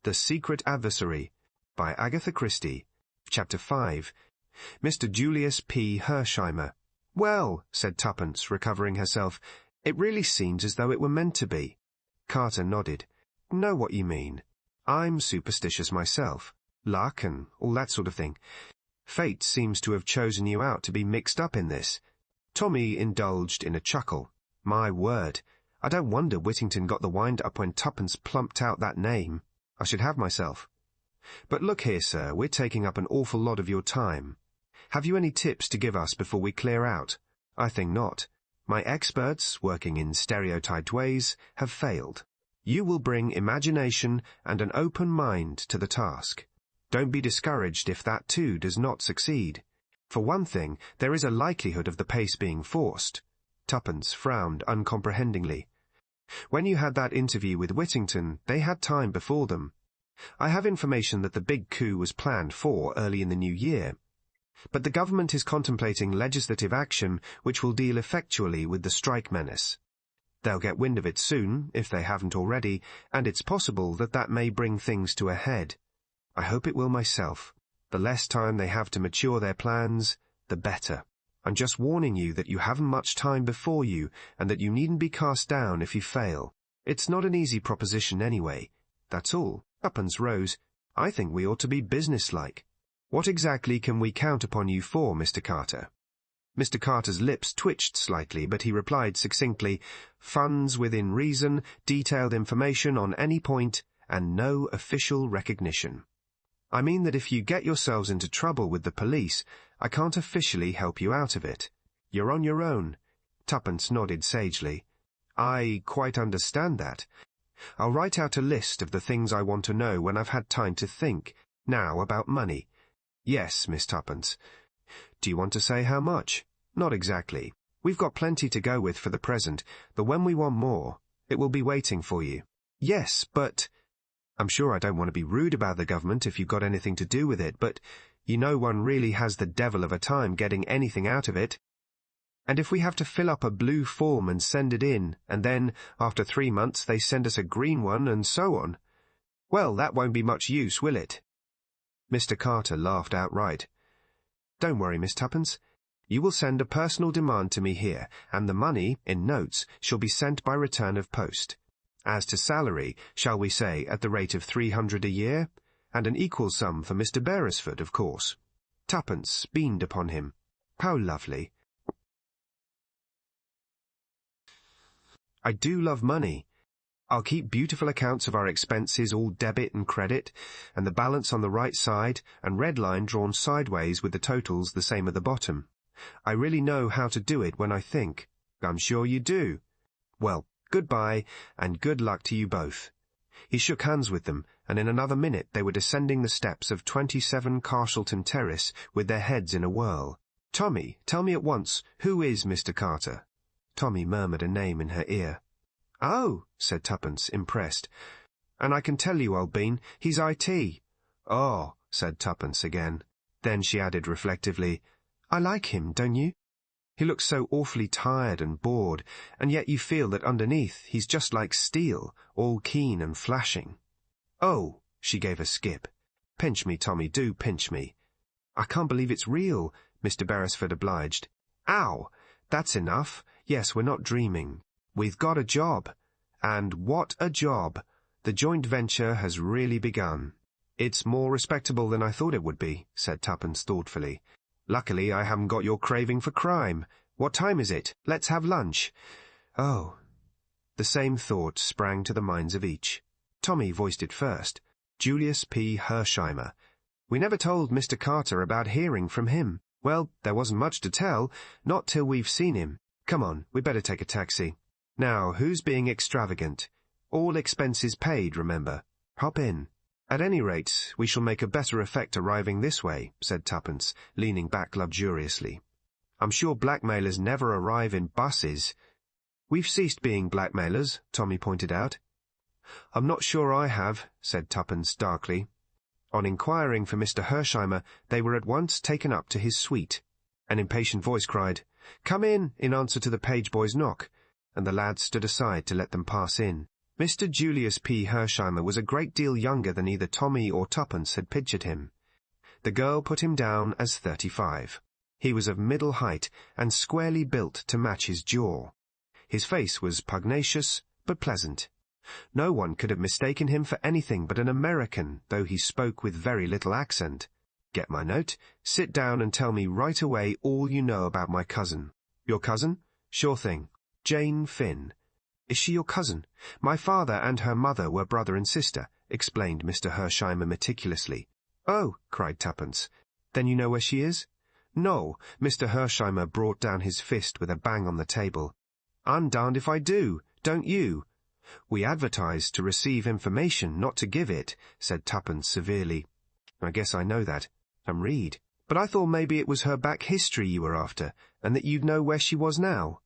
The Secret Adversary, by Agatha Christie. Chapter 5. Mr. Julius P. Hersheimer. "Well," said Tuppence, recovering herself, "it really seems as though it were meant to be." Carter nodded. "Know what you mean. I'm superstitious myself. Luck and all that sort of thing. Fate seems to have chosen you out to be mixed up in this." Tommy indulged in a chuckle. "My word, I don't wonder Whittington got the wind-up when Tuppence plumped out that name. I should have myself. But look here, sir, we're taking up an awful lot of your time. Have you any tips to give us before we clear out? I think not. My experts, working in stereotyped ways, have failed. You will bring imagination and an open mind to the task. Don't be discouraged if that too does not succeed. For one thing, there is a likelihood of the pace being forced." Tuppence frowned uncomprehendingly. "When you had that interview with Whittington, they had time before them. I have information that the big coup was planned for early in the new year. But the government is contemplating legislative action which will deal effectually with the strike menace. They'll get wind of it soon, if they haven't already, and it's possible that that may bring things to a head. I hope it will myself. The less time they have to mature their plans, the better. I'm just warning you that you haven't much time before you, and that you needn't be cast down if you fail. It's not an easy proposition anyway. That's all." Tuppence rose. "I think we ought to be businesslike. What exactly can we count upon you for, Mr. Carter?" Mr. Carter's lips twitched slightly, but he replied succinctly, "Funds within reason, detailed information on any point, and no official recognition. I mean that if you get yourselves into trouble with the police, I can't officially help you out of it. You're on your own." Tuppence nodded sagely. "I quite understand that. I'll write out a list of the things I want to know when I've had time to think. Now about money." "Yes, Miss Tuppence." "Do you want to say how much?" "Not exactly. We've got plenty to go with for the present, but when we want more, it will be waiting for you." "Yes, but—" "I'm sure I don't want to be rude about the government if you've got anything to do with it, but you know one really has the devil of a time getting anything out of it. And if we have to fill up a blue form and send it in, and then, after 3 months, they send us a green one, and so on, well, that won't be much use, will it?" Mr. Carter laughed outright. "Don't worry, Miss Tuppence. You will send a personal demand to me here, and the money, in notes, shall be sent by return of post. As to salary, shall we say at the rate of 300 a year? And an equal sum for Mr. Beresford, of course." Tuppence beamed upon him. "How lovely. I do love money. I'll keep beautiful accounts of our expenses, all debit and credit, and the balance on the right side, and red line drawn sideways with the totals the same at the bottom. I really know how to do it when I think." "I'm sure you do. Well, goodbye, and good luck to you both." He shook hands with them, and in another minute they were descending the steps of 27 Carshalton Terrace with their heads in a whirl. "Tommy, tell me at once, who is Mr. Carter?" Tommy murmured a name in her ear. "Oh," said Tuppence, impressed. "And I can tell you, old bean, he's IT. "Oh," said Tuppence again. Then she added reflectively, "I like him, don't you? He looks so awfully tired and bored, and yet you feel that underneath he's just like steel, all keen and flashing." "Oh," she gave a skip. "Pinch me, Tommy, do pinch me." "I can't believe it's real," Mr. Beresford obliged. "Ow! That's enough. Yes, we're not dreaming. We've got a job. And what a job! The joint venture has really begun." "It's more respectable than I thought it would be," said Tuppence thoughtfully. "Luckily I haven't got your craving for crime. What time is it? Let's have lunch." "Oh." The same thought sprang to the minds of each. Tommy voiced it first. Julius P. Hersheimer. "We never told Mr. Carter about hearing from him." "Well, there wasn't much to tell, not till we've seen him. Come on, we'd better take a taxi. Now, who's being extravagant? All expenses paid, remember. Hop in." "At any rate, we shall make a better effect arriving this way," said Tuppence, leaning back luxuriously. "I'm sure blackmailers never arrive in buses." "We've ceased being blackmailers," Tommy pointed out. "I'm not sure I have," said Tuppence darkly. On inquiring for Mr. Hersheimer, they were at once taken up to his suite. An impatient voice cried, "Come in," in answer to the page boy's knock, and the lad stood aside to let them pass in. Mr. Julius P. Hersheimer was a great deal younger than either Tommy or Tuppence had pictured him. The girl put him down as 35. He was of middle height and squarely built to match his jaw. His face was pugnacious but pleasant. No one could have mistaken him for anything but an American, though he spoke with very little accent. "Get my note, sit down and tell me right away all you know about my cousin." "Your cousin? Sure thing. Jane Finn." "Is she your cousin? My father and her mother were brother and sister," explained Mr. Hersheimer meticulously. "Oh," cried Tuppence. "Then you know where she is?" "No." Mr. Hersheimer brought down his fist with a bang on the table. "I'm darned if I do. Don't you?" "We advertise to receive information, not to give it," said Tuppence severely. "I guess I know that. And read. But I thought maybe it was her back history you were after, and that you'd know where she was now."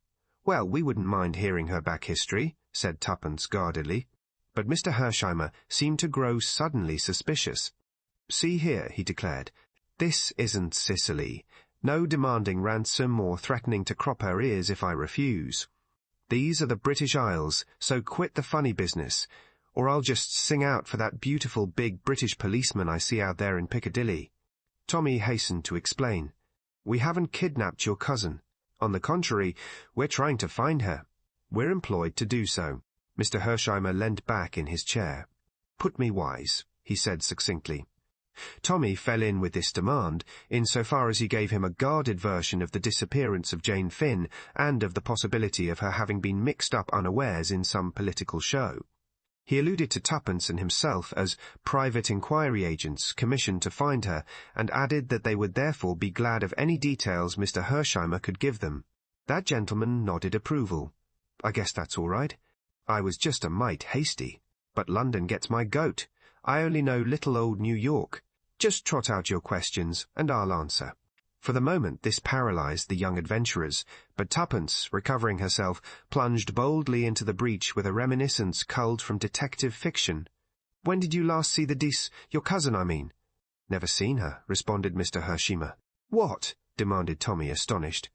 "Well, we wouldn't mind hearing her back history," said Tuppence guardedly. But Mr. Hersheimer seemed to grow suddenly suspicious. "See here," he declared, "this isn't Sicily. No demanding ransom or threatening to crop her ears if I refuse. These are the British Isles, so quit the funny business, or I'll just sing out for that beautiful big British policeman I see out there in Piccadilly." Tommy hastened to explain. "We haven't kidnapped your cousin. On the contrary, we're trying to find her. We're employed to do so." Mr. Hersheimer leant back in his chair. "Put me wise," he said succinctly. Tommy fell in with this demand, insofar as he gave him a guarded version of the disappearance of Jane Finn and of the possibility of her having been mixed up unawares in some political show. He alluded to Tuppence and himself as private inquiry agents commissioned to find her, and added that they would therefore be glad of any details Mr. Hersheimer could give them. That gentleman nodded approval. "I guess that's all right. I was just a mite hasty. But London gets my goat. I only know little old New York. Just trot out your questions, and I'll answer." For the moment this paralyzed the young adventurers, but Tuppence, recovering herself, plunged boldly into the breach with a reminiscence culled from detective fiction. "When did you last see your cousin, I mean?" "Never seen her," responded Mr. Hersheimer. "What?" demanded Tommy, astonished.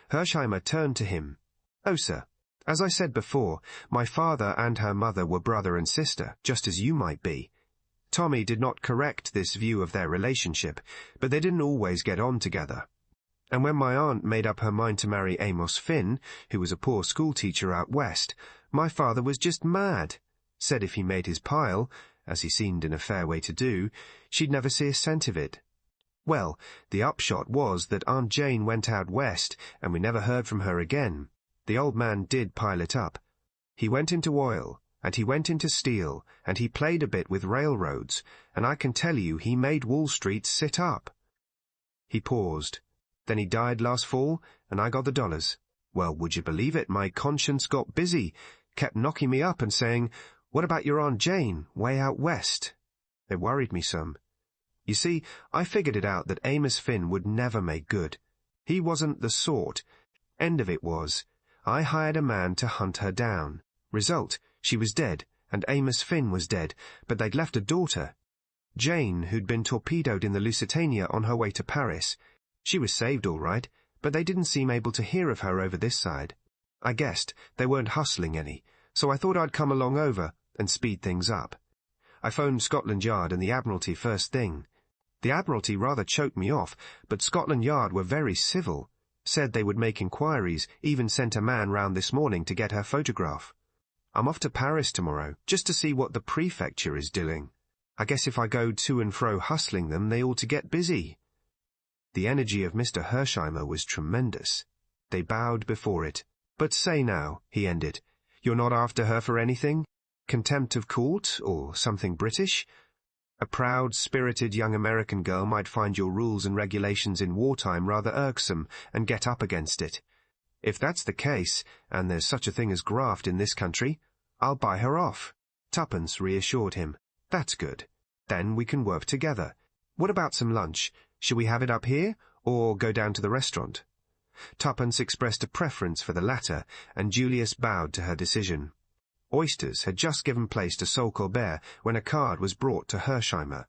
Hersheimer turned to him. "Oh, sir, as I said before, my father and her mother were brother and sister, just as you might be." Tommy did not correct this view of their relationship, but they didn't always get on together. "And when my aunt made up her mind to marry Amos Finn, who was a poor schoolteacher out west, my father was just mad. Said if he made his pile, as he seemed in a fair way to do, she'd never see a cent of it. Well, the upshot was that Aunt Jane went out west, and we never heard from her again. The old man did pile it up. He went into oil, and he went into steel, and he played a bit with railroads, and I can tell you he made Wall Street sit up." He paused. "Then he died last fall, and I got the dollars. Well, would you believe it, my conscience got busy, kept knocking me up and saying, 'What about your Aunt Jane, way out west?' It worried me some. You see, I figured it out that Amos Finn would never make good. He wasn't the sort. End of it was, I hired a man to hunt her down. Result, she was dead, and Amos Finn was dead, but they'd left a daughter. Jane, who'd been torpedoed in the Lusitania on her way to Paris. She was saved all right, but they didn't seem able to hear of her over this side. I guessed they weren't hustling any, so I thought I'd come along over and speed things up. I phoned Scotland Yard and the Admiralty first thing. The Admiralty rather choked me off, but Scotland Yard were very civil, said they would make inquiries, even sent a man round this morning to get her photograph. I'm off to Paris tomorrow, just to see what the prefecture is doing. I guess if I go to and fro hustling them, they ought to get busy." The energy of Mr. Hersheimer was tremendous. They bowed before it. "But say now," he ended, "you're not after her for anything? Contempt of court, or something British? A proud, spirited young American girl might find your rules and regulations in wartime rather irksome and get up against it. If that's the case, and there's such a thing as graft in this country, I'll buy her off." Tuppence reassured him. "That's good. Then we can work together. What about some lunch? Shall we have it up here, or go down to the restaurant?" Tuppence expressed a preference for the latter, and Julius bowed to her decision. Oysters had just given place to Sol Colbert when a card was brought to Hersheimer.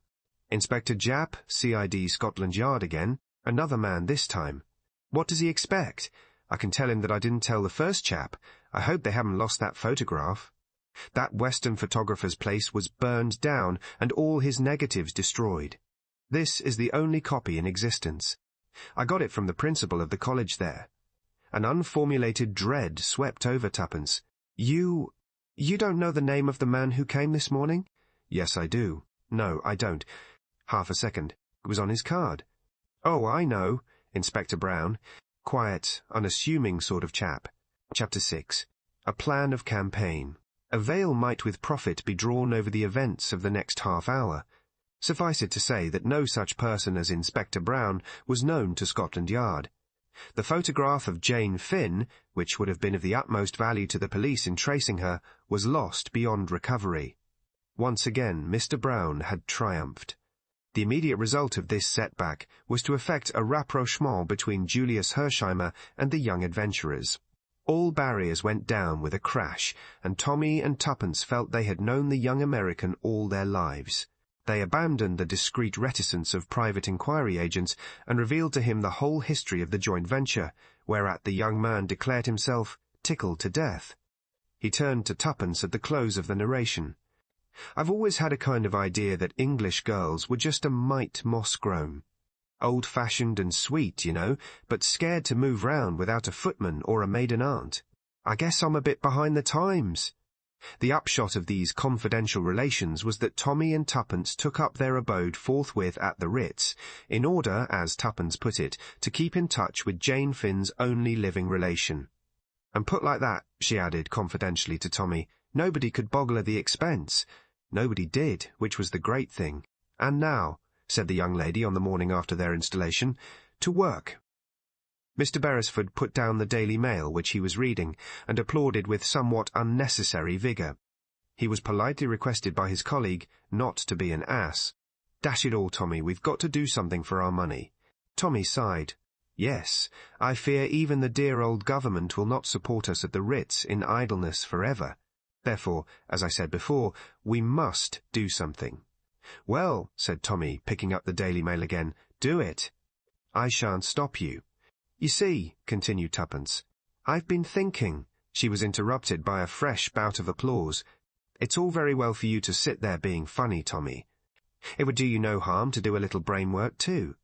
"Inspector Japp, CID Scotland Yard again. Another man this time. What does he expect? I can tell him that I didn't tell the first chap. I hope they haven't lost that photograph." That Western photographer's place was burned down and all his negatives destroyed. This is the only copy in existence. I got it from the principal of the college there. An unformulated dread swept over Tuppence. You don't know the name of the man who came this morning? Yes, I do. No, I don't. Half a second. It was on his card. Oh, I know. Inspector Brown. Quiet, unassuming sort of chap. Chapter 6. A Plan of Campaign. A veil might with profit be drawn over the events of the next half hour. Suffice it to say that no such person as Inspector Brown was known to Scotland Yard. The photograph of Jane Finn, which would have been of the utmost value to the police in tracing her, was lost beyond recovery. Once again, Mr. Brown had triumphed. The immediate result of this setback was to effect a rapprochement between Julius Hersheimer and the young adventurers. All barriers went down with a crash, and Tommy and Tuppence felt they had known the young American all their lives. They abandoned the discreet reticence of private inquiry agents and revealed to him the whole history of the joint venture, whereat the young man declared himself tickled to death. He turned to Tuppence at the close of the narration. I've always had a kind of idea that English girls were just a mite moss-grown. Old-fashioned and sweet, you know, but scared to move round without a footman or a maiden aunt. I guess I'm a bit behind the times. The upshot of these confidential relations was that Tommy and Tuppence took up their abode forthwith at the Ritz, in order, as Tuppence put it, to keep in touch with Jane Finn's only living relation. And put like that, she added confidentially to Tommy, nobody could boggle at the expense. Nobody did, which was the great thing. And now, said the young lady on the morning after their installation, to work. Mr. Beresford put down the Daily Mail which he was reading, and applauded with somewhat unnecessary vigour. He was politely requested by his colleague not to be an ass. Dash it all, Tommy, we've got to do something for our money. Tommy sighed. Yes, I fear even the dear old government will not support us at the Ritz in idleness forever. Therefore, as I said before, we must do something. Well, said Tommy, picking up the Daily Mail again, do it. I shan't stop you. You see, continued Tuppence, I've been thinking. She was interrupted by a fresh bout of applause. It's all very well for you to sit there being funny, Tommy. It would do you no harm to do a little brain work too.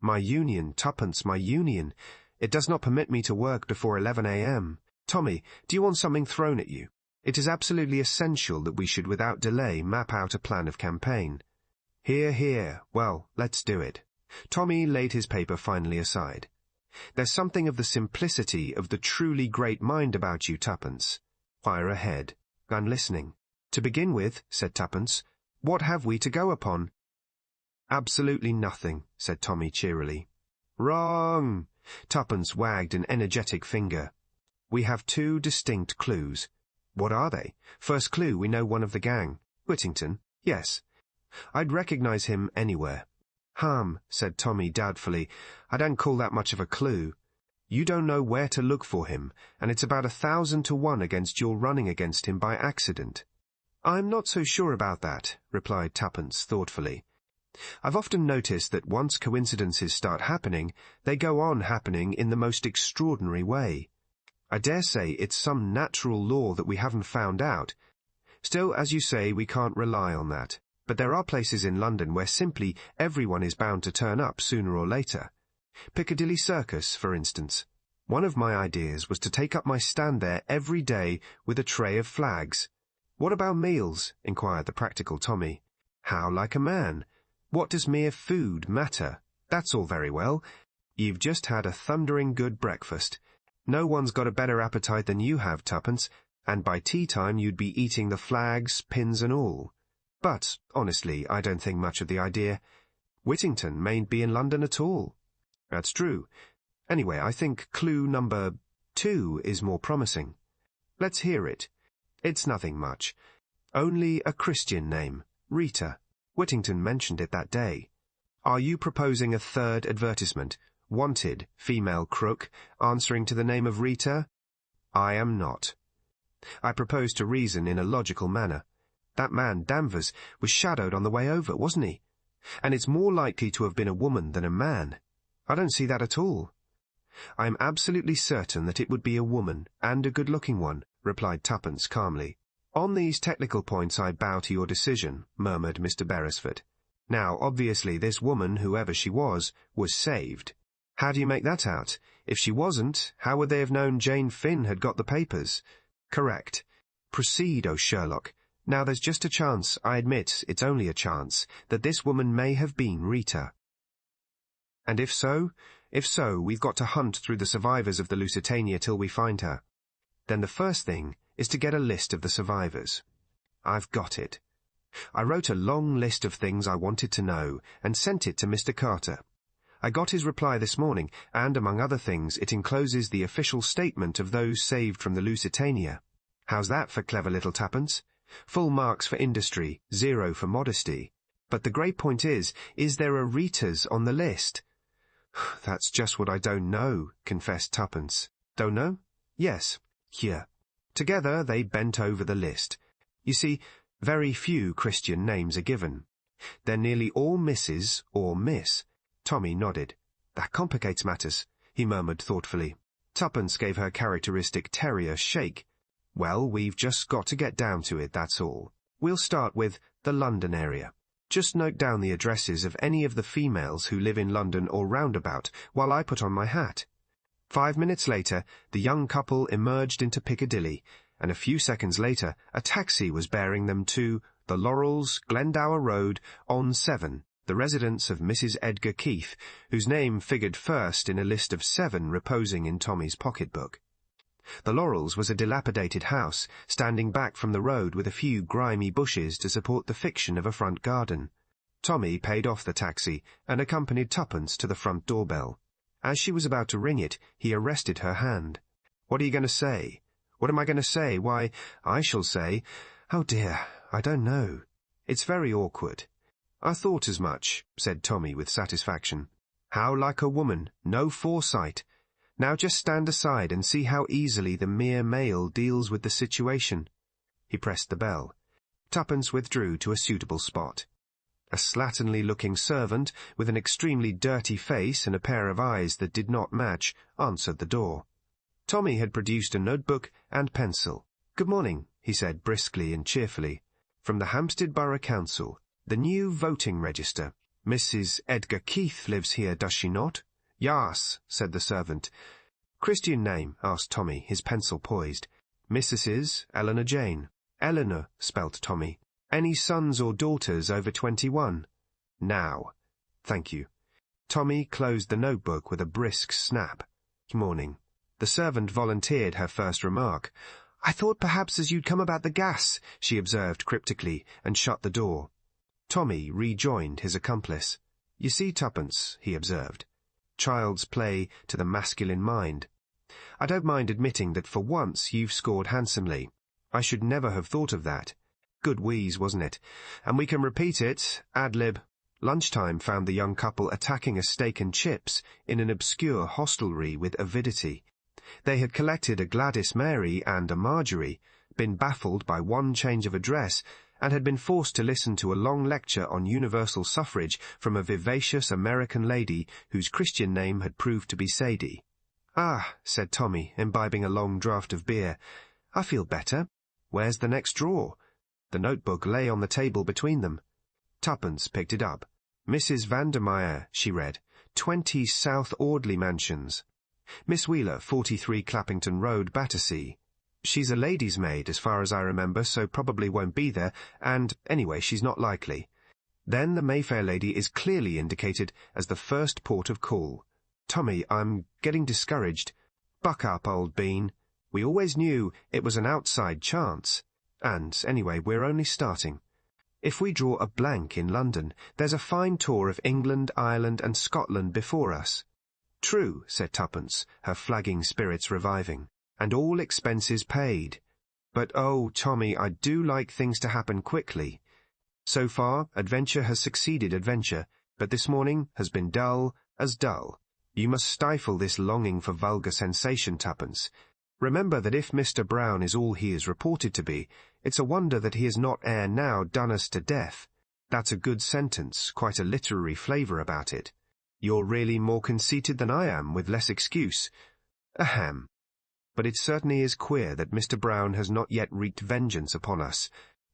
My union, Tuppence, my union. It does not permit me to work before 11 a.m. Tommy, do you want something thrown at you? It is absolutely essential that we should without delay map out a plan of campaign. Hear, hear. Well, let's do it. Tommy laid his paper finally aside. There's something of the simplicity of the truly great mind about you, Tuppence. Fire ahead. I'm listening. To begin with, said Tuppence, what have we to go upon? Absolutely nothing, said Tommy cheerily. Wrong! Tuppence wagged an energetic finger. We have two distinct clues. What are they? First clue, we know one of the gang. Whittington? Yes. I'd recognize him anywhere. Said Tommy doubtfully. I don't call that much of a clue. You don't know where to look for him, and it's about 1,000 to 1 against your running against him by accident. I'm not so sure about that, replied Tuppence thoughtfully. I've often noticed that once coincidences start happening, they go on happening in the most extraordinary way. I dare say it's some natural law that we haven't found out. Still, as you say, we can't rely on that. But there are places in London where simply everyone is bound to turn up sooner or later. Piccadilly Circus, for instance. One of my ideas was to take up my stand there every day with a tray of flags. What about meals? Inquired the practical Tommy. How like a man? What does mere food matter? That's all very well. You've just had a thundering good breakfast. No one's got a better appetite than you have, Tuppence, and by tea-time you'd be eating the flags, pins and all. But, honestly, I don't think much of the idea. Whittington mayn't be in London at all. That's true. Anyway, I think clue number 2 is more promising. Let's hear it. It's nothing much. Only a Christian name, Rita. Whittington mentioned it that day. Are you proposing a third advertisement? Wanted, female crook, answering to the name of Rita? I am not. I propose to reason in a logical manner. That man, Danvers, was shadowed on the way over, wasn't he? And it's more likely to have been a woman than a man. I don't see that at all. I am absolutely certain that it would be a woman, and a good-looking one, replied Tuppence calmly. "On these technical points I bow to your decision," murmured Mr. Beresford. "Now, obviously this woman, whoever she was saved. How do you make that out? If she wasn't, how would they have known Jane Finn had got the papers?" "Correct. Proceed, O Sherlock. Now there's just a chance, I admit it's only a chance, that this woman may have been Rita. And if so, we've got to hunt through the survivors of the Lusitania till we find her. Then the first thing is to get a list of the survivors. I've got it. I wrote a long list of things I wanted to know and sent it to Mr. Carter. I got his reply this morning, and among other things it encloses the official statement of those saved from the Lusitania. How's that for clever little Tuppence? Full marks for industry, 0 for modesty. But the great point is there a Ritas on the list?" "That's just what I don't know," confessed Tuppence. "Don't know?" "Yes. Here." Together they bent over the list. You see, very few Christian names are given. They're nearly all Mrs. or Miss. Tommy nodded. "That complicates matters," he murmured thoughtfully. Tuppence gave her characteristic terrier shake. "Well, we've just got to get down to it, that's all. We'll start with the London area. Just note down the addresses of any of the females who live in London or roundabout while I put on my hat." 5 minutes later, the young couple emerged into Piccadilly, and a few seconds later a taxi was bearing them to the Laurels, Glendower Road, on 7, the residence of Mrs. Edgar Keith, whose name figured first in a list of 7 reposing in Tommy's pocketbook. The Laurels was a dilapidated house, standing back from the road with a few grimy bushes to support the fiction of a front garden. Tommy paid off the taxi and accompanied Tuppence to the front doorbell. As she was about to ring it, he arrested her hand. "What are you going to say?" "What am I going to say? Why, I shall say, oh dear, I don't know. It's very awkward." "I thought as much," said Tommy with satisfaction. "How like a woman, no foresight. Now just stand aside and see how easily the mere male deals with the situation." He pressed the bell. Tuppence withdrew to a suitable spot. A slatternly-looking servant, with an extremely dirty face and a pair of eyes that did not match, answered the door. Tommy had produced a notebook and pencil. "Good morning," he said briskly and cheerfully. "From the Hampstead Borough Council. The new voting register. Mrs. Edgar Keith lives here, does she not?" "Yas," said the servant. "Christian name?" asked Tommy, his pencil poised. "Mrs. Eleanor Jane." "Eleanor," spelt Tommy. "Any sons or daughters over 21? "Now." "Thank you." Tommy closed the notebook with a brisk snap. "Morning." The servant volunteered her first remark. "I thought perhaps as you'd come about the gas," she observed cryptically, and shut the door. Tommy rejoined his accomplice. "You see, Tuppence," he observed. Child's play to the masculine mind. "I don't mind admitting that for once you've scored handsomely. I should never have thought of that. Good wheeze, wasn't it? And we can repeat it, ad lib." Lunchtime found the young couple attacking a steak and chips in an obscure hostelry with avidity. They had collected a Gladys Mary and a Marjorie, been baffled by one change of address, and had been forced to listen to a long lecture on universal suffrage from a vivacious American lady whose Christian name had proved to be Sadie. "Ah," said Tommy, imbibing a long draught of beer, "I feel better. Where's the next drawer?" The notebook lay on the table between them. Tuppence picked it up. "Mrs. Vandermeyer," she read, 20 South Audley Mansions. "Miss Wheeler, 43 Clappington Road, Battersea. She's a lady's maid, as far as I remember, so probably won't be there, and, anyway, she's not likely. Then the Mayfair lady is clearly indicated as the first port of call. Tommy, I'm getting discouraged. Buck up, old bean. We always knew it was an outside chance. And, anyway, we're only starting. If we draw a blank in London, there's a fine tour of England, Ireland, and Scotland before us." "True," said Tuppence, her flagging spirits reviving. "And all expenses paid. But, oh, Tommy, I do like things to happen quickly. So far, adventure has succeeded adventure, but this morning has been dull as dull. You must stifle this longing for vulgar sensation, Tuppence. Remember that if Mr. Brown is all he is reported to be, it's a wonder that he has not ere now done us to death. That's a good sentence, quite a literary flavour about it. You're really more conceited than I am, with less excuse. Ahem. but it certainly is queer that Mr. Brown has not yet wreaked vengeance upon us.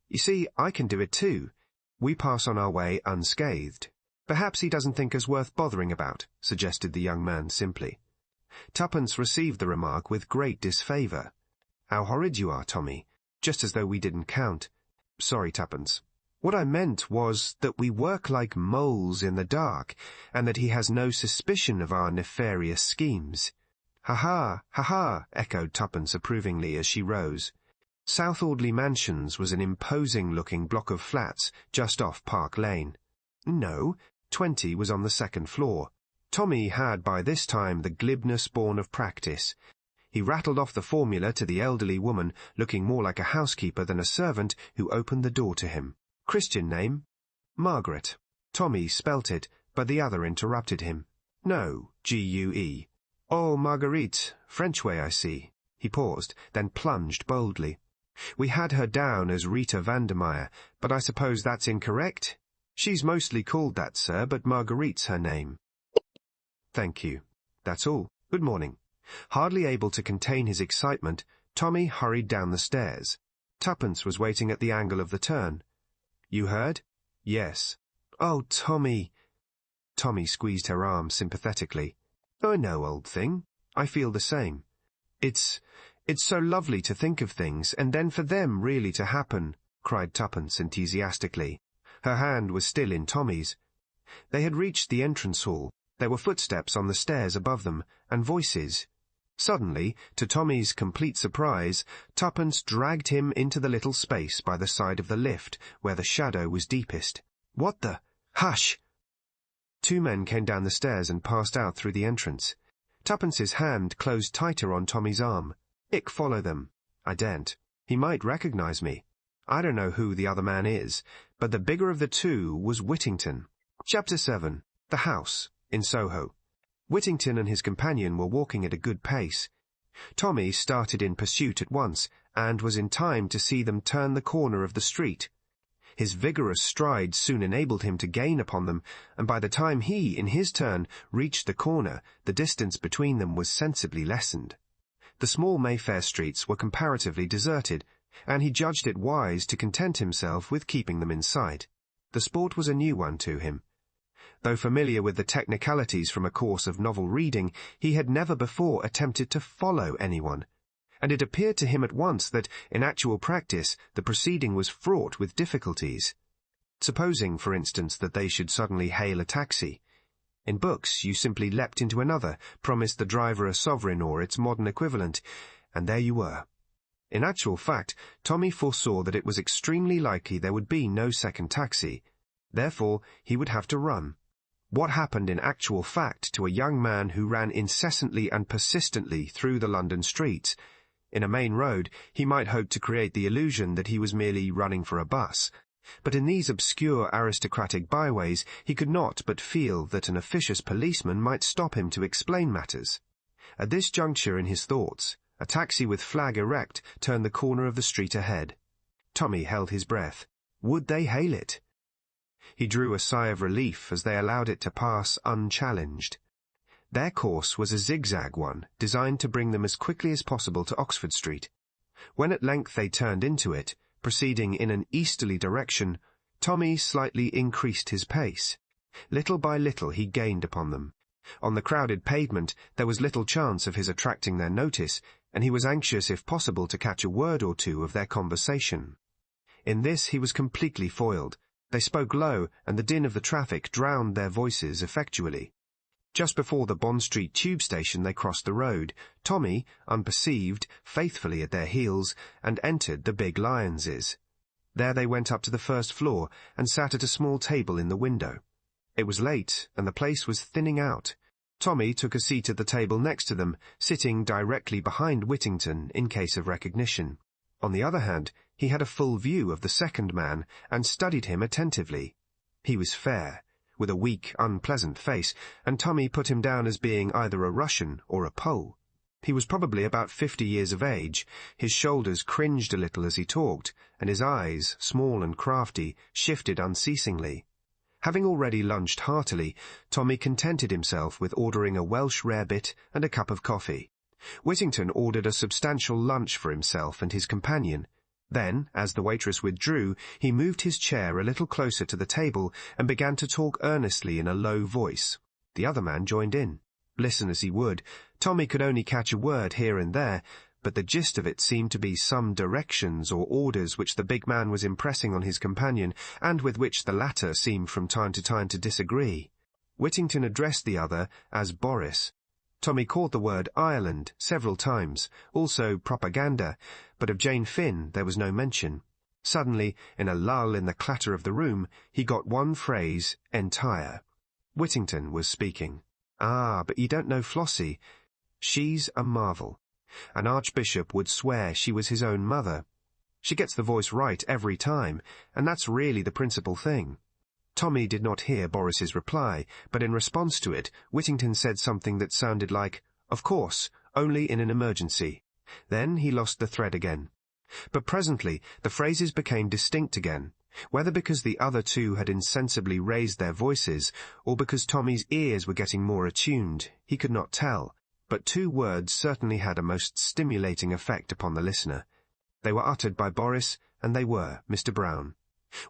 You see, I can do it too. We pass on our way unscathed. Perhaps he doesn't think us worth bothering about, suggested the young man simply. Tuppence received the remark with great disfavour. How horrid you are, Tommy, just as though we didn't count. Sorry, Tuppence. What I meant was that we work like moles in the dark, and that he has no suspicion of our nefarious schemes. Ha-ha, ha-ha, echoed Tuppence approvingly as she rose. South Audley Mansions was an imposing-looking block of flats just off Park Lane. No, 20 was on the second floor. Tommy had by this time the glibness born of practice. He rattled off the formula to the elderly woman, looking more like a housekeeper than a servant, who opened the door to him. Christian name? Margaret. Tommy spelt it, but the other interrupted him. No, G-U-E. Oh, Marguerite, French way, I see. He paused, then plunged boldly. We had her down as Rita Vandermeyer, but I suppose that's incorrect? She's mostly called that, sir, but Marguerite's her name. Thank you. That's all. Good morning. Hardly able to contain his excitement, Tommy hurried down the stairs. Tuppence was waiting at the angle of the turn. You heard? Yes. Oh, Tommy. Tommy squeezed her arm sympathetically. I know, old thing. I feel the same. It's so lovely to think of things, and then for them really to happen, cried Tuppence enthusiastically. Her hand was still in Tommy's. They had reached the entrance hall. There were footsteps on the stairs above them, and voices. Suddenly, to Tommy's complete surprise, Tuppence dragged him into the little space by the side of the lift, where the shadow was deepest. What the— Hush! 2 men came down the stairs and passed out through the entrance. Tuppence's hand closed tighter on Tommy's arm. Ick, follow them. I daren't. He might recognize me. I don't know who the other man is, but the bigger of the 2 was Whittington. Chapter 7. The House, in Soho. Whittington and his companion were walking at a good pace. Tommy started in pursuit at once, and was in time to see them turn the corner of the street. His vigorous stride soon enabled him to gain upon them, and by the time he, in his turn, reached the corner, the distance between them was sensibly lessened. The small Mayfair streets were comparatively deserted, and he judged it wise to content himself with keeping them in sight. The sport was a new one to him. Though familiar with the technicalities from a course of novel reading, he had never before attempted to follow anyone, and it appeared to him at once that, in actual practice, the proceeding was fraught with difficulties. Supposing, for instance, that they should suddenly hail a taxi. In books, you simply leapt into another, promised the driver a sovereign or its modern equivalent, and there you were. In actual fact, Tommy foresaw that it was extremely likely there would be no second taxi. Therefore, he would have to run. What happened in actual fact to a young man who ran incessantly and persistently through the London streets? In a main road, he might hope to create the illusion that he was merely running for a bus. But in these obscure aristocratic byways, he could not but feel that an officious policeman might stop him to explain matters. At this juncture in his thoughts, a taxi with flag erect turned the corner of the street ahead. Tommy held his breath. Would they hail it? He drew a sigh of relief as they allowed it to pass unchallenged. Their course was a zigzag one, designed to bring them as quickly as possible to Oxford Street. When at length they turned into it, proceeding in an easterly direction, Tommy slightly increased his pace. Little by little he gained upon them. On the crowded pavement there was little chance of his attracting their notice, and he was anxious if possible to catch a word or 2 of their conversation. In this he was completely foiled. They spoke low, and the din of the traffic drowned their voices effectually. Just before the Bond Street tube station they crossed the road, Tommy, unperceived, faithfully at their heels, and entered the Big Lions's. There they went up to the first floor, and sat at a small table in the window. It was late, and the place was thinning out. Tommy took a seat at the table next to them, sitting directly behind Whittington in case of recognition. On the other hand, he had a full view of the second man, and studied him attentively. He was fair, with a weak, unpleasant face, and Tommy put him down as being either a Russian or a Pole. He was probably about 50 years of age. His shoulders cringed a little as he talked, and his eyes, small and crafty, shifted unceasingly. Having already lunched heartily, Tommy contented himself with ordering a Welsh rarebit and a cup of coffee. Whittington ordered a substantial lunch for himself and his companion. Then, as the waitress withdrew, he moved his chair a little closer to the table and began to talk earnestly in a low voice. The other man joined in. Listen as he would, Tommy could only catch a word here and there, but the gist of it seemed to be some directions or orders which the big man was impressing on his companion, and with which the latter seemed from time to time to disagree. Whittington addressed the other as Boris. Tommy caught the word Ireland several times, also propaganda, but of Jane Finn there was no mention. Suddenly, in a lull in the clatter of the room, he got one phrase entire. Whittington was speaking. "Ah, but you don't know Flossie. She's a marvel. An archbishop would swear she was his own mother. She gets the voice right every time, and that's really the principal thing." Tommy did not hear Boris's reply, but in response to it, Whittington said something that sounded like, "Of course, only in an emergency." Then he lost the thread again. But presently the phrases became distinct again, whether because the other two had insensibly raised their voices, or because Tommy's ears were getting more attuned, he could not tell, but two words certainly had a most stimulating effect upon the listener. They were uttered by Boris, and they were Mr. Brown.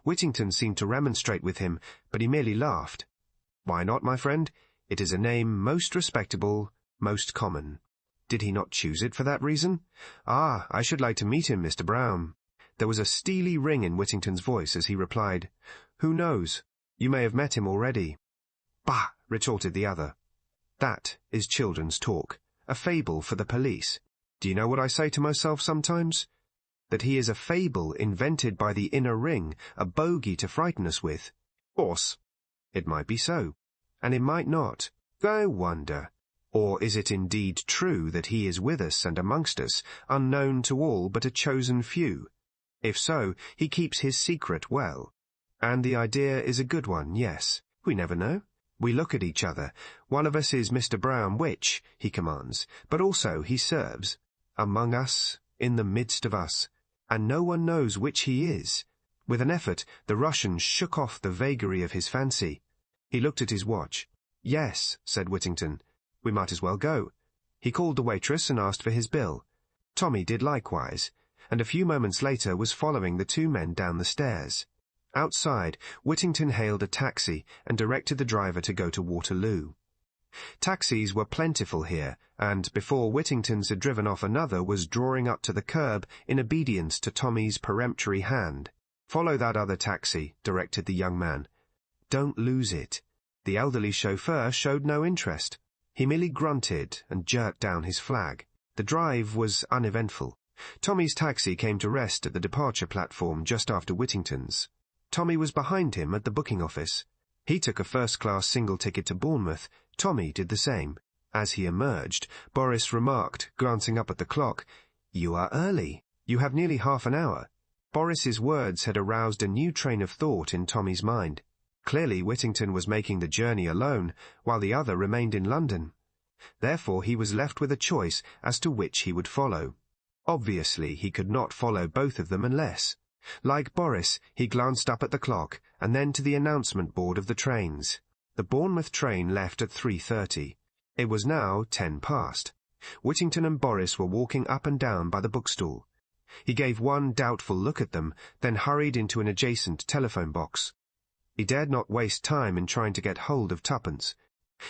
Whittington seemed to remonstrate with him, but he merely laughed. "Why not, my friend? It is a name most respectable, most common. Did he not choose it for that reason? Ah, I should like to meet him, Mr. Brown." There was a steely ring in Whittington's voice as he replied, "Who knows? You may have met him already." "Bah!" retorted the other. "That is children's talk, a fable for the police. Do you know what I say to myself sometimes? That he is a fable invented by the inner ring, a bogey to frighten us with. Course, it might be so, and it might not. I wonder. Or is it indeed true that he is with us and amongst us, unknown to all but a chosen few? If so, he keeps his secret well. And the idea is a good one, yes. We never know. We look at each other. One of us is Mr. Brown, which, he commands, but also he serves. Among us, in the midst of us. And no one knows which he is. With an effort, the Russian shook off the vagary of his fancy. He looked at his watch. "Yes," said Whittington. "We might as well go." He called the waitress and asked for his bill. Tommy did likewise, and a few moments later was following the two men down the stairs. Outside, Whittington hailed a taxi and directed the driver to go to Waterloo. Taxis were plentiful here, and before Whittington's had driven off another was drawing up to the curb in obedience to Tommy's peremptory hand. "Follow that other taxi," directed the young man. "Don't lose it." The elderly chauffeur showed no interest. He merely grunted and jerked down his flag. The drive was uneventful. Tommy's taxi came to rest at the departure platform just after Whittington's. Tommy was behind him at the booking office. He took a first-class single ticket to Bournemouth. Tommy did the same. As he emerged, Boris remarked, glancing up at the clock, "You are early. You have nearly half an hour." Boris's words had aroused a new train of thought in Tommy's mind. Clearly Whittington was making the journey alone, while the other remained in London. Therefore he was left with a choice as to which he would follow. Obviously he could not follow both of them unless... Like Boris, he glanced up at the clock, and then to the announcement board of the trains. The Bournemouth train left at 3:30. It was now 10 past. Whittington and Boris were walking up and down by the bookstall. He gave one doubtful look at them, then hurried into an adjacent telephone box. He dared not waste time in trying to get hold of Tuppence.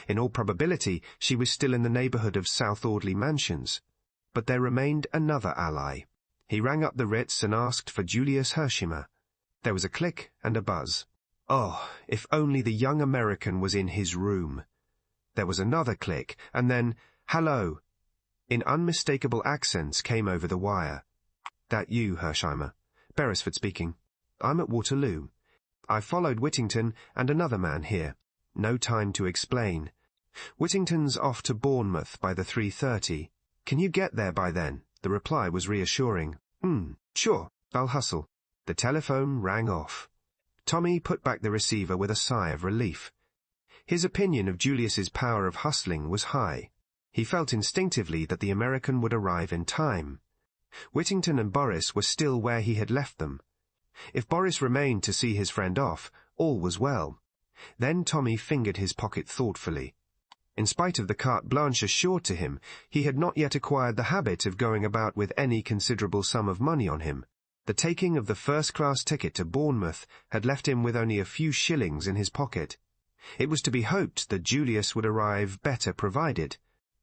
In all probability, she was still in the neighbourhood of South Audley Mansions. But there remained another ally. He rang up the Ritz and asked for Julius Hershimer. There was a click and a buzz. Oh, if only the young American was in his room. There was another click, and then, "Hello." In unmistakable accents came over the wire. "That you, Hershimer?" "Beresford speaking. I'm at Waterloo. I followed Whittington and another man here. No time to explain. Whittington's off to Bournemouth by the 3:30. Can you get there by then?" The reply was reassuring. Sure, I'll hustle." The telephone rang off. Tommy put back the receiver with a sigh of relief. His opinion of Julius's power of hustling was high. He felt instinctively that the American would arrive in time. Whittington and Boris were still where he had left them. If Boris remained to see his friend off, all was well. Then Tommy fingered his pocket thoughtfully. In spite of the carte blanche assured to him, he had not yet acquired the habit of going about with any considerable sum of money on him. The taking of the first-class ticket to Bournemouth had left him with only a few shillings in his pocket. It was to be hoped that Julius would arrive better provided.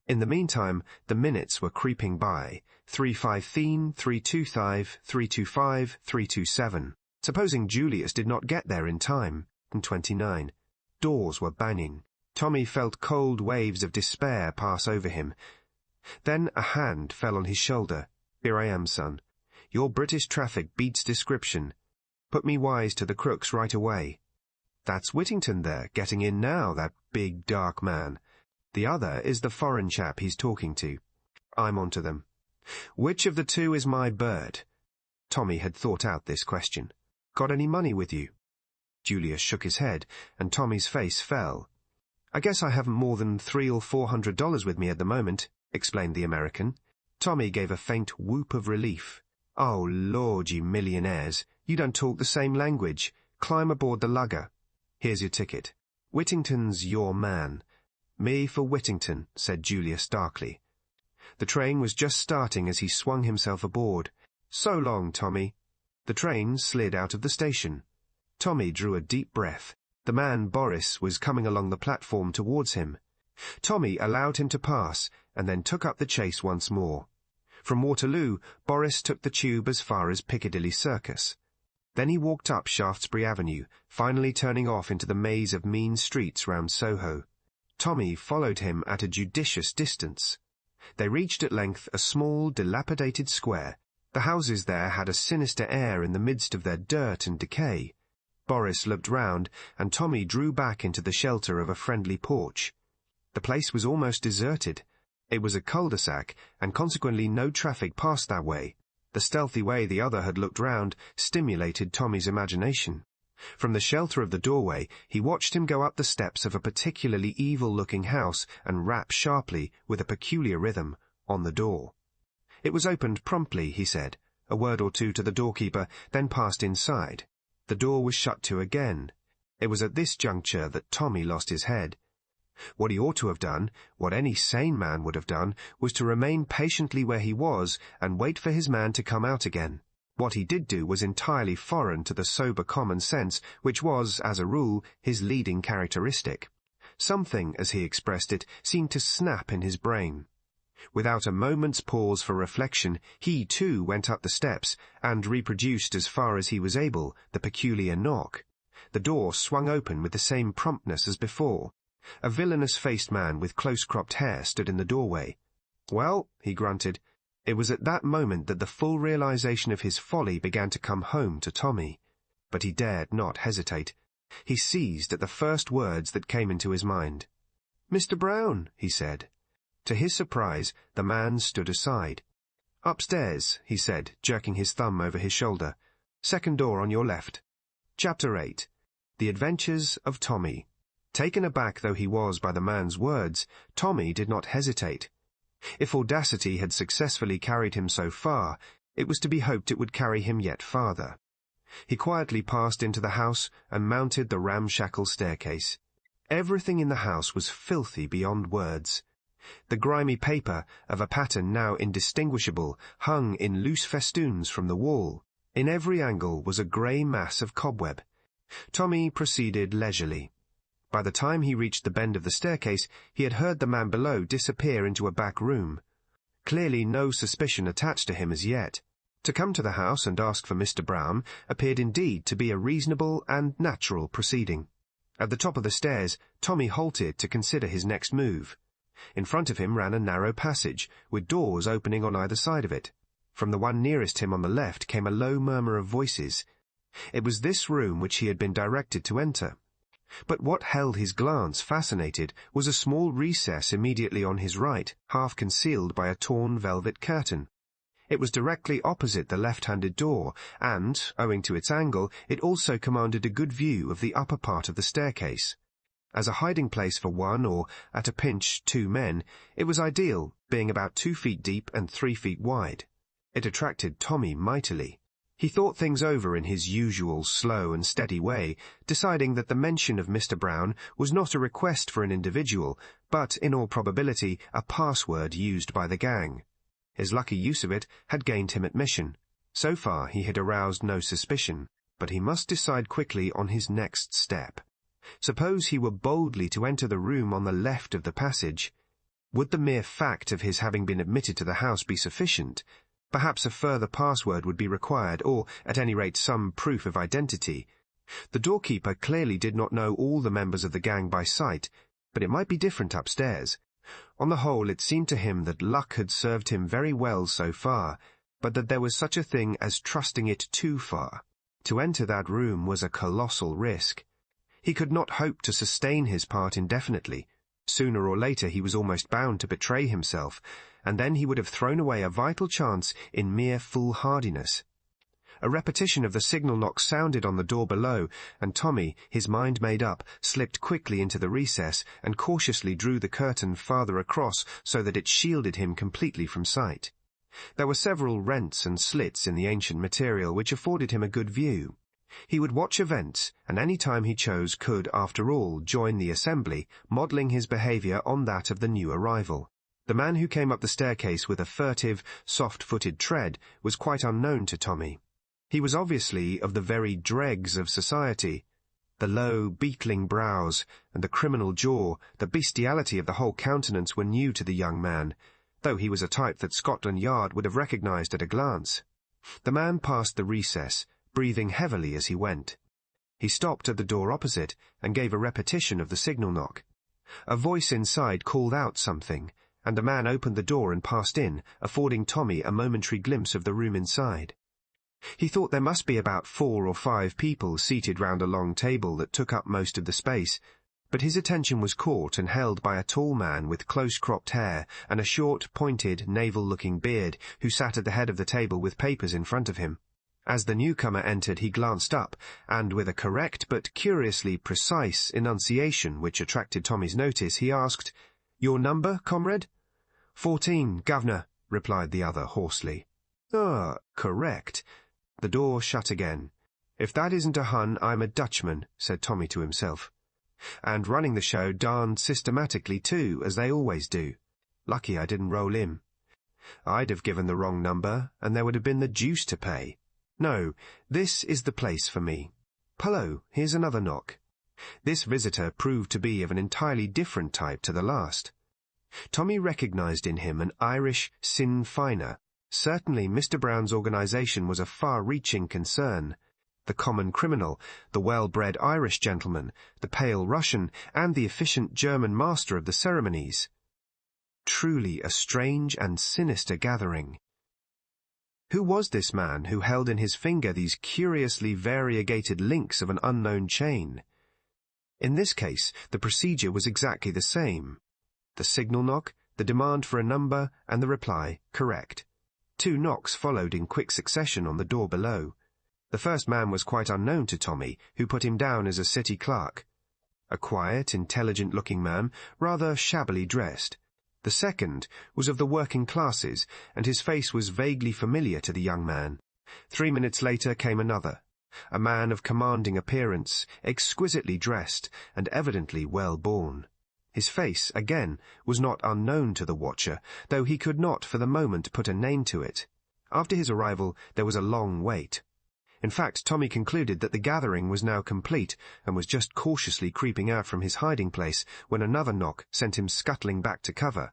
In the meantime, the minutes were creeping by. 3:15, 3:25, 3:25, 3:27. Supposing Julius did not get there in time. 29. Doors were banging. Tommy felt cold waves of despair pass over him. Then a hand fell on his shoulder. "Here I am, son. Your British traffic beats description. Put me wise to the crooks right away." "That's Whittington there, getting in now, that big, dark man. The other is the foreign chap he's talking to. I'm on to them. Which of the two is my bird?" Tommy had thought out this question. "Got any money with you?" Julius shook his head, and Tommy's face fell. "I guess I haven't more than $300 or $400 with me at the moment," explained the American. Tommy gave a faint whoop of relief. "Oh, Lord, you millionaires, you don't talk the same language. Climb aboard the lugger. Here's your ticket. Whittington's your man." "Me for Whittington," said Julius darkly. The train was just starting as he swung himself aboard. "So long, Tommy." The train slid out of the station. Tommy drew a deep breath. The man, Boris, was coming along the platform towards him. Tommy allowed him to pass, and then took up the chase once more. From Waterloo, Boris took the tube as far as Piccadilly Circus. Then he walked up Shaftesbury Avenue, finally turning off into the maze of mean streets round Soho. Tommy followed him at a judicious distance. They reached at length a small, dilapidated square. The houses there had a sinister air in the midst of their dirt and decay. Boris looked round, and Tommy drew back into the shelter of a friendly porch. The place was almost deserted. It was a cul-de-sac, and consequently no traffic passed that way. The stealthy way the other had looked round stimulated Tommy's imagination. From the shelter of the doorway, he watched him go up the steps of a particularly evil-looking house and rap sharply, with a peculiar rhythm, on the door. It was opened promptly, he said, a word or two to the doorkeeper, then passed inside. The door was shut to again. It was at this juncture that Tommy lost his head. What he ought to have done, what any sane man would have done, was to remain patiently where he was and wait for his man to come out again. What he did do was entirely foreign to the sober common sense, which was, as a rule, his leading characteristic. Something, as he expressed it, seemed to snap in his brain. Without a moment's pause for reflection, he too went up the steps, and reproduced as far as he was able the peculiar knock. The door swung open with the same promptness as before. A villainous-faced man with close-cropped hair stood in the doorway. "Well," he grunted. It was at that moment that the full realization of his folly began to come home to Tommy. But he dared not hesitate. He seized at the first words that came into his mind. "Mr. Brown," he said. To his surprise, the man stood aside. "Upstairs," he said, jerking his thumb over his shoulder. "Second door on your left." Chapter 8. The Adventures of Tommy. Taken aback though he was by the man's words, Tommy did not hesitate. If audacity had successfully carried him so far, it was to be hoped it would carry him yet farther. He quietly passed into the house and mounted the ramshackle staircase. Everything in the house was filthy beyond words. The grimy paper, of a pattern now indistinguishable, hung in loose festoons from the wall. In every angle was a grey mass of cobweb. Tommy proceeded leisurely. By the time he reached the bend of the staircase, he had heard the man below disappear into a back room. Clearly no suspicion attached to him as yet. To come to the house and ask for Mr. Brown appeared indeed to be a reasonable and natural proceeding. At the top of the stairs, Tommy halted to consider his next move. In front of him ran a narrow passage, with doors opening on either side of it. From the one nearest him on the left came a low murmur of voices. It was this room which he had been directed to enter. But what held his glance fascinated was a small recess immediately on his right, half concealed by a torn velvet curtain. It was directly opposite the left-handed door, and, owing to its angle, it also commanded a good view of the upper part of the staircase. As a hiding place for one, or, at a pinch, 2 men, it was ideal, being about 2 feet deep and 3 feet wide. It attracted Tommy mightily. He thought things over in his usual slow and steady way, deciding that the mention of Mr. Brown was not a request for an individual, but, in all probability, a password used by the gang. His lucky use of it had gained him admission. So far he had aroused no suspicion, but he must decide quickly on his next step. Suppose he were boldly to enter the room on the left of the passage. Would the mere fact of his having been admitted to the house be sufficient? Perhaps a further password would be required, or, at any rate, some proof of identity. The doorkeeper clearly did not know all the members of the gang by sight, but it might be different upstairs. On the whole, it seemed to him that luck had served him very well so far, but that there was such a thing as trusting it too far. To enter that room was a colossal risk. He could not hope to sustain his part indefinitely. Sooner or later he was almost bound to betray himself, and then he would have thrown away a vital chance in mere foolhardiness. A repetition of the signal knock sounded on the door below, and Tommy, his mind made up, slipped quickly into the recess and cautiously drew the curtain farther across so that it shielded him completely from sight. There were several rents and slits in the ancient material which afforded him a good view. He would watch events, and any time he chose could, after all, join the assembly, modelling his behaviour on that of the new arrival. The man who came up the staircase with a furtive, soft-footed tread was quite unknown to Tommy. He was obviously of the very dregs of society. The low, beetling brows, and the criminal jaw, the bestiality of the whole countenance were new to the young man, though he was a type that Scotland Yard would have recognised at a glance. The man passed the recess, breathing heavily as he went. He stopped at the door opposite and gave a repetition of the signal knock. A voice inside called out something, and a man opened the door and passed in, affording Tommy a momentary glimpse of the room inside. He thought there must be about 4 or 5 people seated round a long table that took up most of the space, but his attention was caught and held by a tall man with close-cropped hair and a short, pointed, naval-looking beard, who sat at the head of the table with papers in front of him. As the newcomer entered, he glanced up, and with a correct but curiously precise enunciation which attracted Tommy's notice, he asked, "Your number, comrade?" 14, governor," replied the other hoarsely. "Ah, correct." The door shut again. "If that isn't a Hun, I'm a Dutchman," said Tommy to himself. "And running the show darned systematically too, as they always do. Lucky I didn't roll in. I'd have given the wrong number, and there would have been the deuce to pay. No, this is the place for me. Hullo, here's another knock." This visitor proved to be of an entirely different type to the last. Tommy recognised in him an Irish Sinn Féiner. Certainly Mr. Brown's organisation was a far-reaching concern. The common criminal, the well-bred Irish gentleman, the pale Russian, and the efficient German master of the ceremonies. Truly a strange and sinister gathering. Who was this man who held in his finger these curiously variegated links of an unknown chain? In this case, the procedure was exactly the same. The signal knock, the demand for a number, and the reply, correct. 2 knocks followed in quick succession on the door below. The first man was quite unknown to Tommy, who put him down as a city clerk. A quiet, intelligent-looking man, rather shabbily dressed. The second was of the working classes, and his face was vaguely familiar to the young man. 3 minutes later came another, a man of commanding appearance, exquisitely dressed, and evidently well-born. His face, again, was not unknown to the watcher, though he could not for the moment put a name to it. After his arrival there was a long wait. In fact, Tommy concluded that the gathering was now complete, and was just cautiously creeping out from his hiding-place when another knock sent him scuttling back to cover.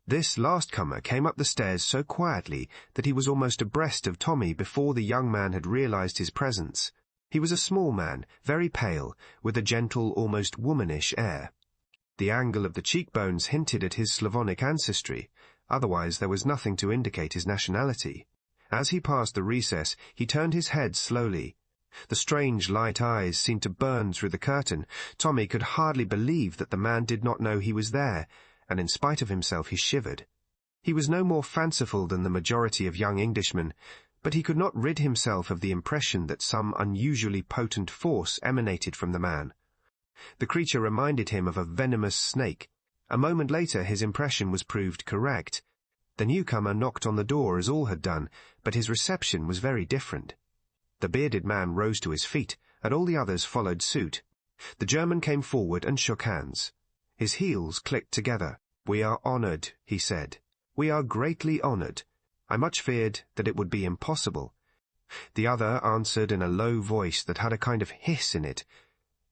This last comer came up the stairs so quietly that he was almost abreast of Tommy before the young man had realised his presence. He was a small man, very pale, with a gentle, almost womanish air. The angle of the cheekbones hinted at his Slavonic ancestry, otherwise there was nothing to indicate his nationality. As he passed the recess, he turned his head slowly. The strange light eyes seemed to burn through the curtain. Tommy could hardly believe that the man did not know he was there, and in spite of himself he shivered. He was no more fanciful than the majority of young Englishmen, but he could not rid himself of the impression that some unusually potent force emanated from the man. The creature reminded him of a venomous snake. A moment later his impression was proved correct. The newcomer knocked on the door as all had done, but his reception was very different. The bearded man rose to his feet, and all the others followed suit. The German came forward and shook hands. His heels clicked together. "We are honoured," he said. "We are greatly honoured. I much feared that it would be impossible." The other answered in a low voice that had a kind of hiss in it.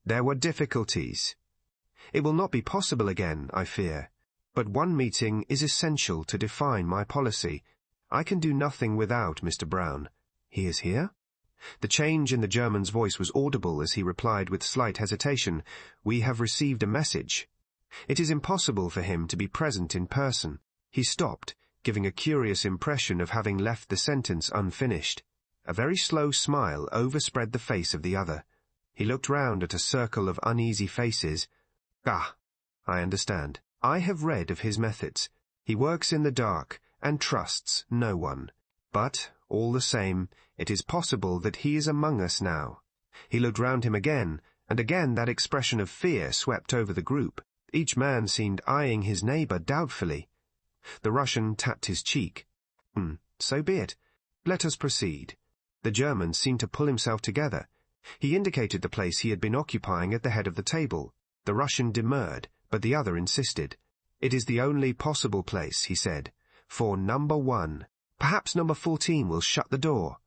"There were difficulties. It will not be possible again, I fear. But one meeting is essential to define my policy. I can do nothing without Mr. Brown. He is here?" The change in the German's voice was audible as he replied with slight hesitation, "We have received a message. It is impossible for him to be present in person." He stopped, giving a curious impression of having left the sentence unfinished. A very slow smile overspread the face of the other. He looked round at a circle of uneasy faces. "Ah, I understand. I have read of his methods. He works in the dark, and trusts no one. But, all the same, it is possible that he is among us now." He looked round him again, and again that expression of fear swept over the group. Each man seemed eyeing his neighbour doubtfully. The Russian tapped his cheek. So be it. Let us proceed." The German seemed to pull himself together. He indicated the place he had been occupying at the head of the table. The Russian demurred, but the other insisted. "It is the only possible place," he said, "for number 1. Perhaps number 14 will shut the door."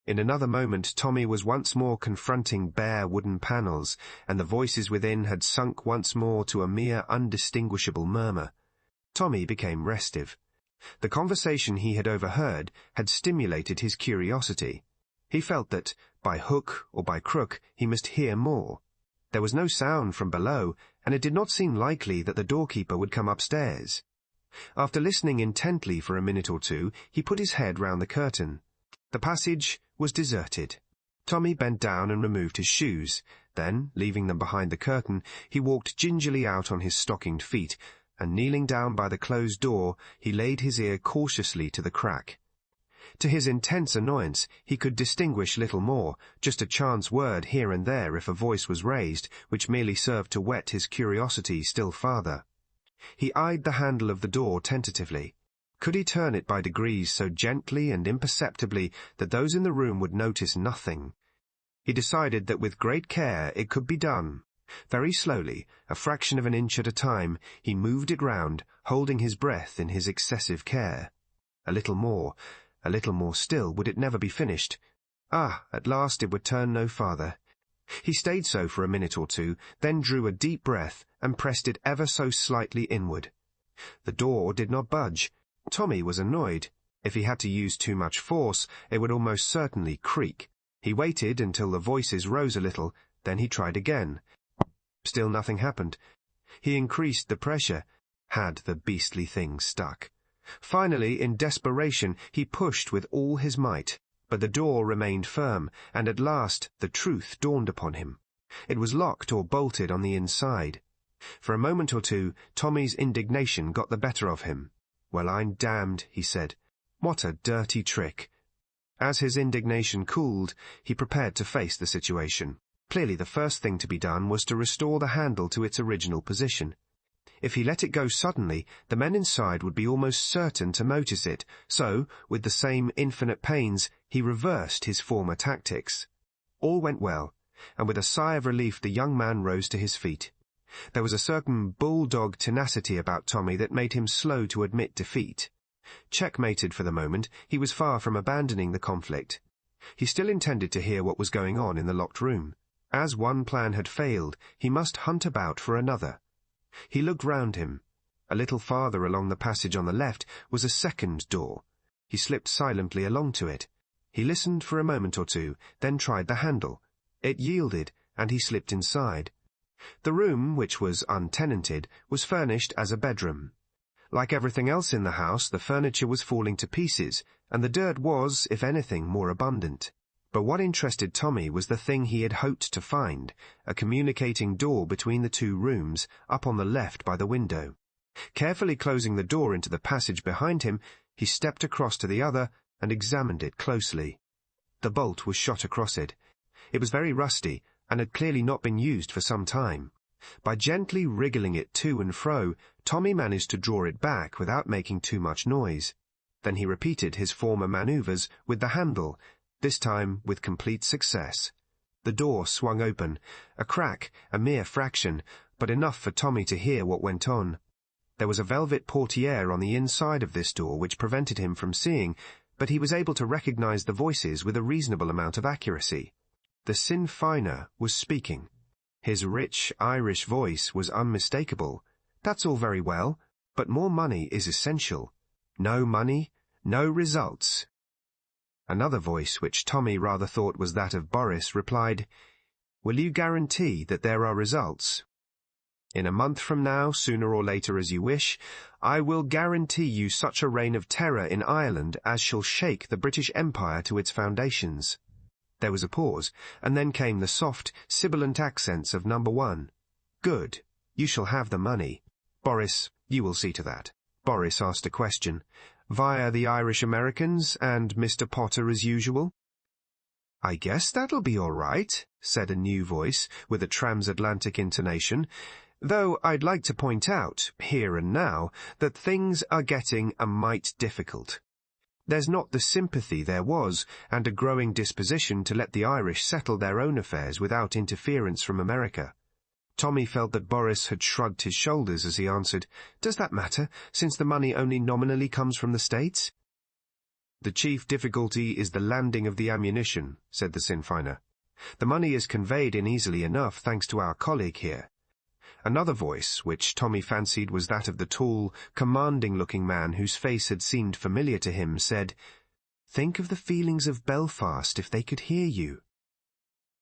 In another moment Tommy was once more confronting bare wooden panels, and the voices within had sunk once more to a mere undistinguishable murmur. Tommy became restive. The conversation he had overheard had stimulated his curiosity. He felt that, by hook or by crook, he must hear more. There was no sound from below, and it did not seem likely that the doorkeeper would come upstairs. After listening intently for a minute or two, he put his head round the curtain. The passage was deserted. Tommy bent down and removed his shoes. Then, leaving them behind the curtain, he walked gingerly out on his stockinged feet, and kneeling down by the closed door, he laid his ear cautiously to the crack. To his intense annoyance, he could distinguish little more, just a chance word here and there if a voice was raised, which merely served to whet his curiosity still farther. He eyed the handle of the door tentatively. Could he turn it by degrees so gently and imperceptibly that those in the room would notice nothing? He decided that with great care it could be done. Very slowly, a fraction of an inch at a time, he moved it round, holding his breath in his excessive care. A little more still, would it never be finished? At last it would turn no farther. He stayed so for a minute or two, then drew a deep breath and pressed it ever so slightly inward. The door did not budge. Tommy was annoyed. If he had to use too much force, it would almost certainly creak. He waited until the voices rose a little, then he tried again. Still nothing happened. He increased the pressure. Had the beastly thing stuck? Finally, in desperation, he pushed with all his might. But the door remained firm, and at last the truth dawned upon him. It was locked or bolted on the inside. For a moment or two, Tommy's indignation got the better of him. "Well, I'm damned," he said. "What a dirty trick." As his indignation cooled, he prepared to face the situation. Clearly the first thing to be done was to restore the handle to its original position. If he let it go suddenly, the men inside would be almost certain to notice it, so, with the same infinite pains, he reversed his former tactics. All went well, and with a sigh of relief the young man rose to his feet. There was a certain bulldog tenacity about Tommy that made him slow to admit defeat. Checkmated for the moment, he was far from abandoning the conflict. He still intended to hear what was going on in the locked room. As one plan had failed, he must hunt about for another. He looked round him. A little farther along the passage on the left was a second door. He slipped silently along to it. He listened for a moment or two, then tried the handle. It yielded, and he slipped inside. The room, which was untenanted, was furnished as a bedroom. Like everything else in the house, the furniture was falling to pieces, and the dirt was, if anything, more abundant. But what interested Tommy was the thing he had hoped to find, a communicating door between the two rooms, up on the left by the window. Carefully closing the door into the passage behind him, he stepped across to the other and examined it closely. The bolt was shot across it. It was very rusty, and had clearly not been used for some time. By gently wriggling it to and fro, Tommy managed to draw it back without making too much noise. Then he repeated his former manoeuvres with the handle, this time with complete success. The door swung open, a crack, a mere fraction, but enough for Tommy to hear what went on. There was a velvet portiere on the inside of this door which prevented him from seeing, but he was able to recognize the voices with a reasonable amount of accuracy. The Sinn Feiner was speaking. His rich Irish voice was unmistakable. That's all very well, but more money is essential. No money, no results. Another voice, which Tommy rather thought was that of Boris, replied, "Will you guarantee that there are results?" "In a month from now, sooner or later as you wish, I will guarantee you such a reign of terror in Ireland as shall shake the British Empire to its foundations." There was a pause, and then came the soft, sibilant accents of number one. "Good. You shall have the money. Boris, you will see to that." Boris asked a question. "Via the Irish-Americans and Mr. Potter as usual?" "I guess that'll be all right," said a new voice, with a transatlantic intonation, "though I'd like to point out, here and now, that things are getting a mite difficult. There's not the sympathy there was, and a growing disposition to let the Irish settle their own affairs without interference from America." Tommy felt that Boris had shrugged his shoulders as he answered, "Does that matter, since the money only nominally comes from the States?" "The chief difficulty is the landing of the ammunition," said the Sinn Feiner. "The money is conveyed in easily enough, thanks to our colleague here." Another voice, which Tommy fancied was that of the tall, commanding-looking man whose face had seemed familiar to him, said, "Think of the feelings of Belfast if they could hear you."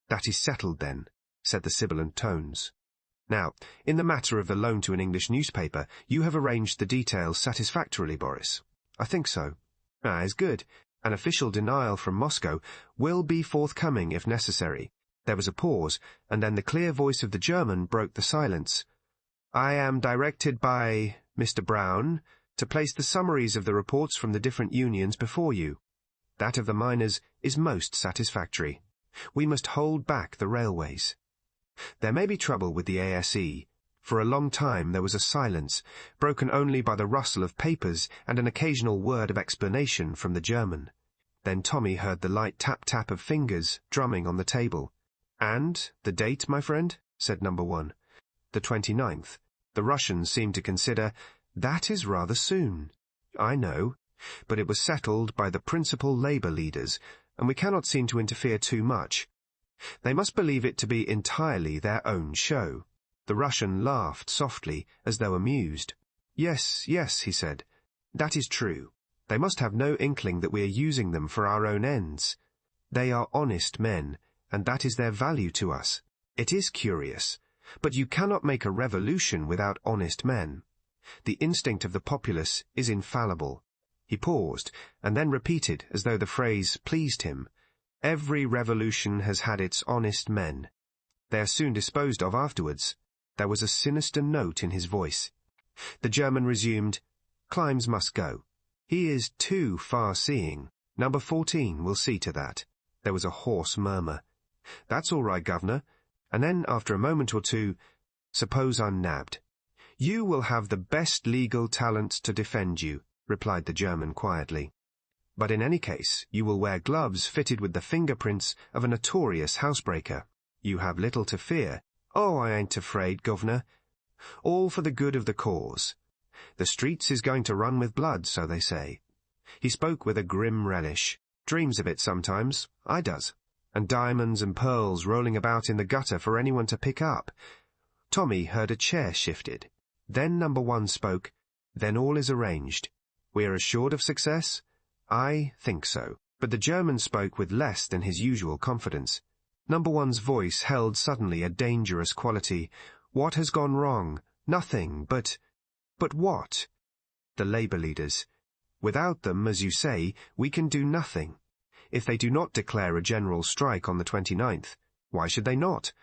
"That is settled, then," said the sibilant tones. "Now, in the matter of the loan to an English newspaper, you have arranged the details satisfactorily, Boris." "I think so." "Is good. An official denial from Moscow will be forthcoming if necessary." There was a pause, and then the clear voice of the German broke the silence. "I am directed by Mr. Brown to place the summaries of the reports from the different unions before you. That of the miners is most satisfactory. We must hold back the railways. There may be trouble with the ASE. For a long time there was a silence, broken only by the rustle of papers and an occasional word of explanation from the German. Then Tommy heard the light tap-tap of fingers drumming on the table. "And the date, my friend?" said number one. "The 29th. The Russians seemed to consider, that is rather soon." "I know, but it was settled by the principal labour leaders, and we cannot seem to interfere too much. They must believe it to be entirely their own show." The Russian laughed softly, as though amused. Yes, he said. "That is true. They must have no inkling that we are using them for our own ends. They are honest men, and that is their value to us. It is curious, but you cannot make a revolution without honest men. The instinct of the populace is infallible." He paused, and then repeated, as though the phrase pleased him, "Every revolution has had its honest men. They are soon disposed of afterwards." There was a sinister note in his voice. The German resumed, "Climes must go. He is too far-seeing. Number 14 will see to that." There was a hoarse murmur. "That's all right, Governor." And then, after a moment or two, "Suppose I'm nabbed." "You will have the best legal talent to defend you," replied the German quietly. "But in any case, you will wear gloves fitted with the fingerprints of a notorious housebreaker. You have little to fear." "Oh, I ain't afraid, Governor. All for the good of the cause. The streets is going to run with blood, so they say." He spoke with a grim relish. "Dreams of it sometimes. I does. And diamonds and pearls rolling about in the gutter for anyone to pick up." Tommy heard a chair shifted. Then number one spoke. "Then all is arranged. We are assured of success?" "I think so." But the German spoke with less than his usual confidence. Number one's voice held suddenly a dangerous quality. "What has gone wrong? Nothing, but what?" "The labour leaders. Without them, as you say, we can do nothing. If they do not declare a general strike on the 29th, why should they not?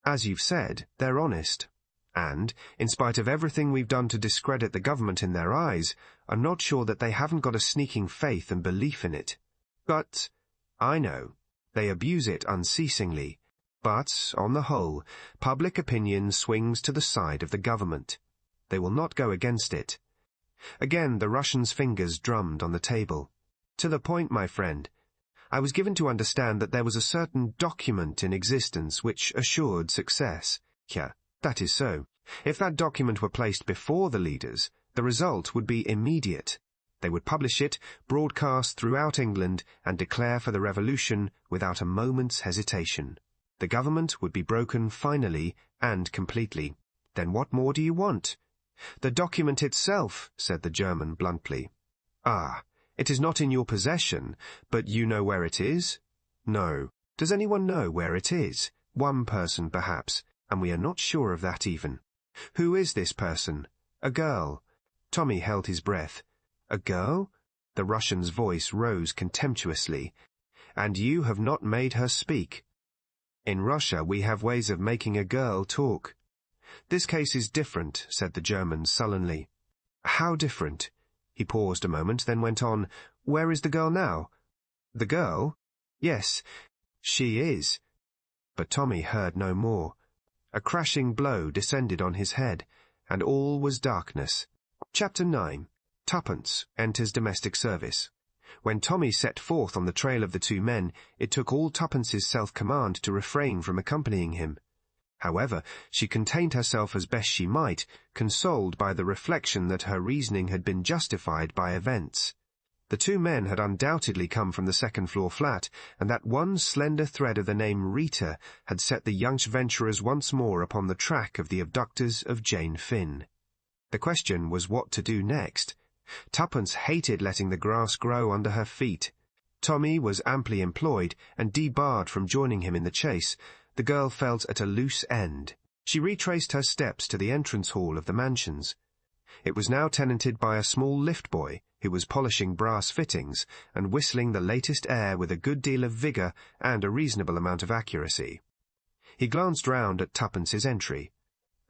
As you've said, they're honest. And, in spite of everything we've done to discredit the government in their eyes, I'm not sure that they haven't got a sneaking faith and belief in it. But, I know, they abuse it unceasingly. But, on the whole, public opinion swings to the side of the government. They will not go against it." Again the Russian's fingers drummed on the table. "To the point, my friend. I was given to understand that there was a certain document in existence which assured success. Yeah, that is so. If that document were placed before the leaders, the result would be immediate. They would publish it, broadcast throughout England, and declare for the revolution without a moment's hesitation. The government would be broken finally and completely. Then what more do you want? The document itself, said the German bluntly. Ah, it is not in your possession, but you know where it is? No. Does anyone know where it is? One person, perhaps, and we are not sure of that even. Who is this person? A girl. Tommy held his breath. A girl? The Russian's voice rose contemptuously. And you have not made her speak. In Russia we have ways of making a girl talk. This case is different, said the German sullenly. How different? He paused a moment, then went on. Where is the girl now? The girl? Yes, she is. But Tommy heard no more. A crashing blow descended on his head, and all was darkness. Chapter 9. Tuppence enters domestic service. When Tommy set forth on the trail of the two men, it took all Tuppence's self-command to refrain from accompanying him. However, she contained herself as best she might, consoled by the reflection that her reasoning had been justified by events. The two men had undoubtedly come from the second-floor flat, and that one slender thread of the name Rita had set the young venturers once more upon the track of the abductors of Jane Finn. The question was what to do next. Tuppence hated letting the grass grow under her feet. Tommy was amply employed and debarred from joining him in the chase. The girl felt at a loose end. She retraced her steps to the entrance hall of the mansions. It was now tenanted by a small lift boy who was polishing brass fittings and whistling the latest air with a good deal of vigour and a reasonable amount of accuracy. He glanced round at Tuppence's entry.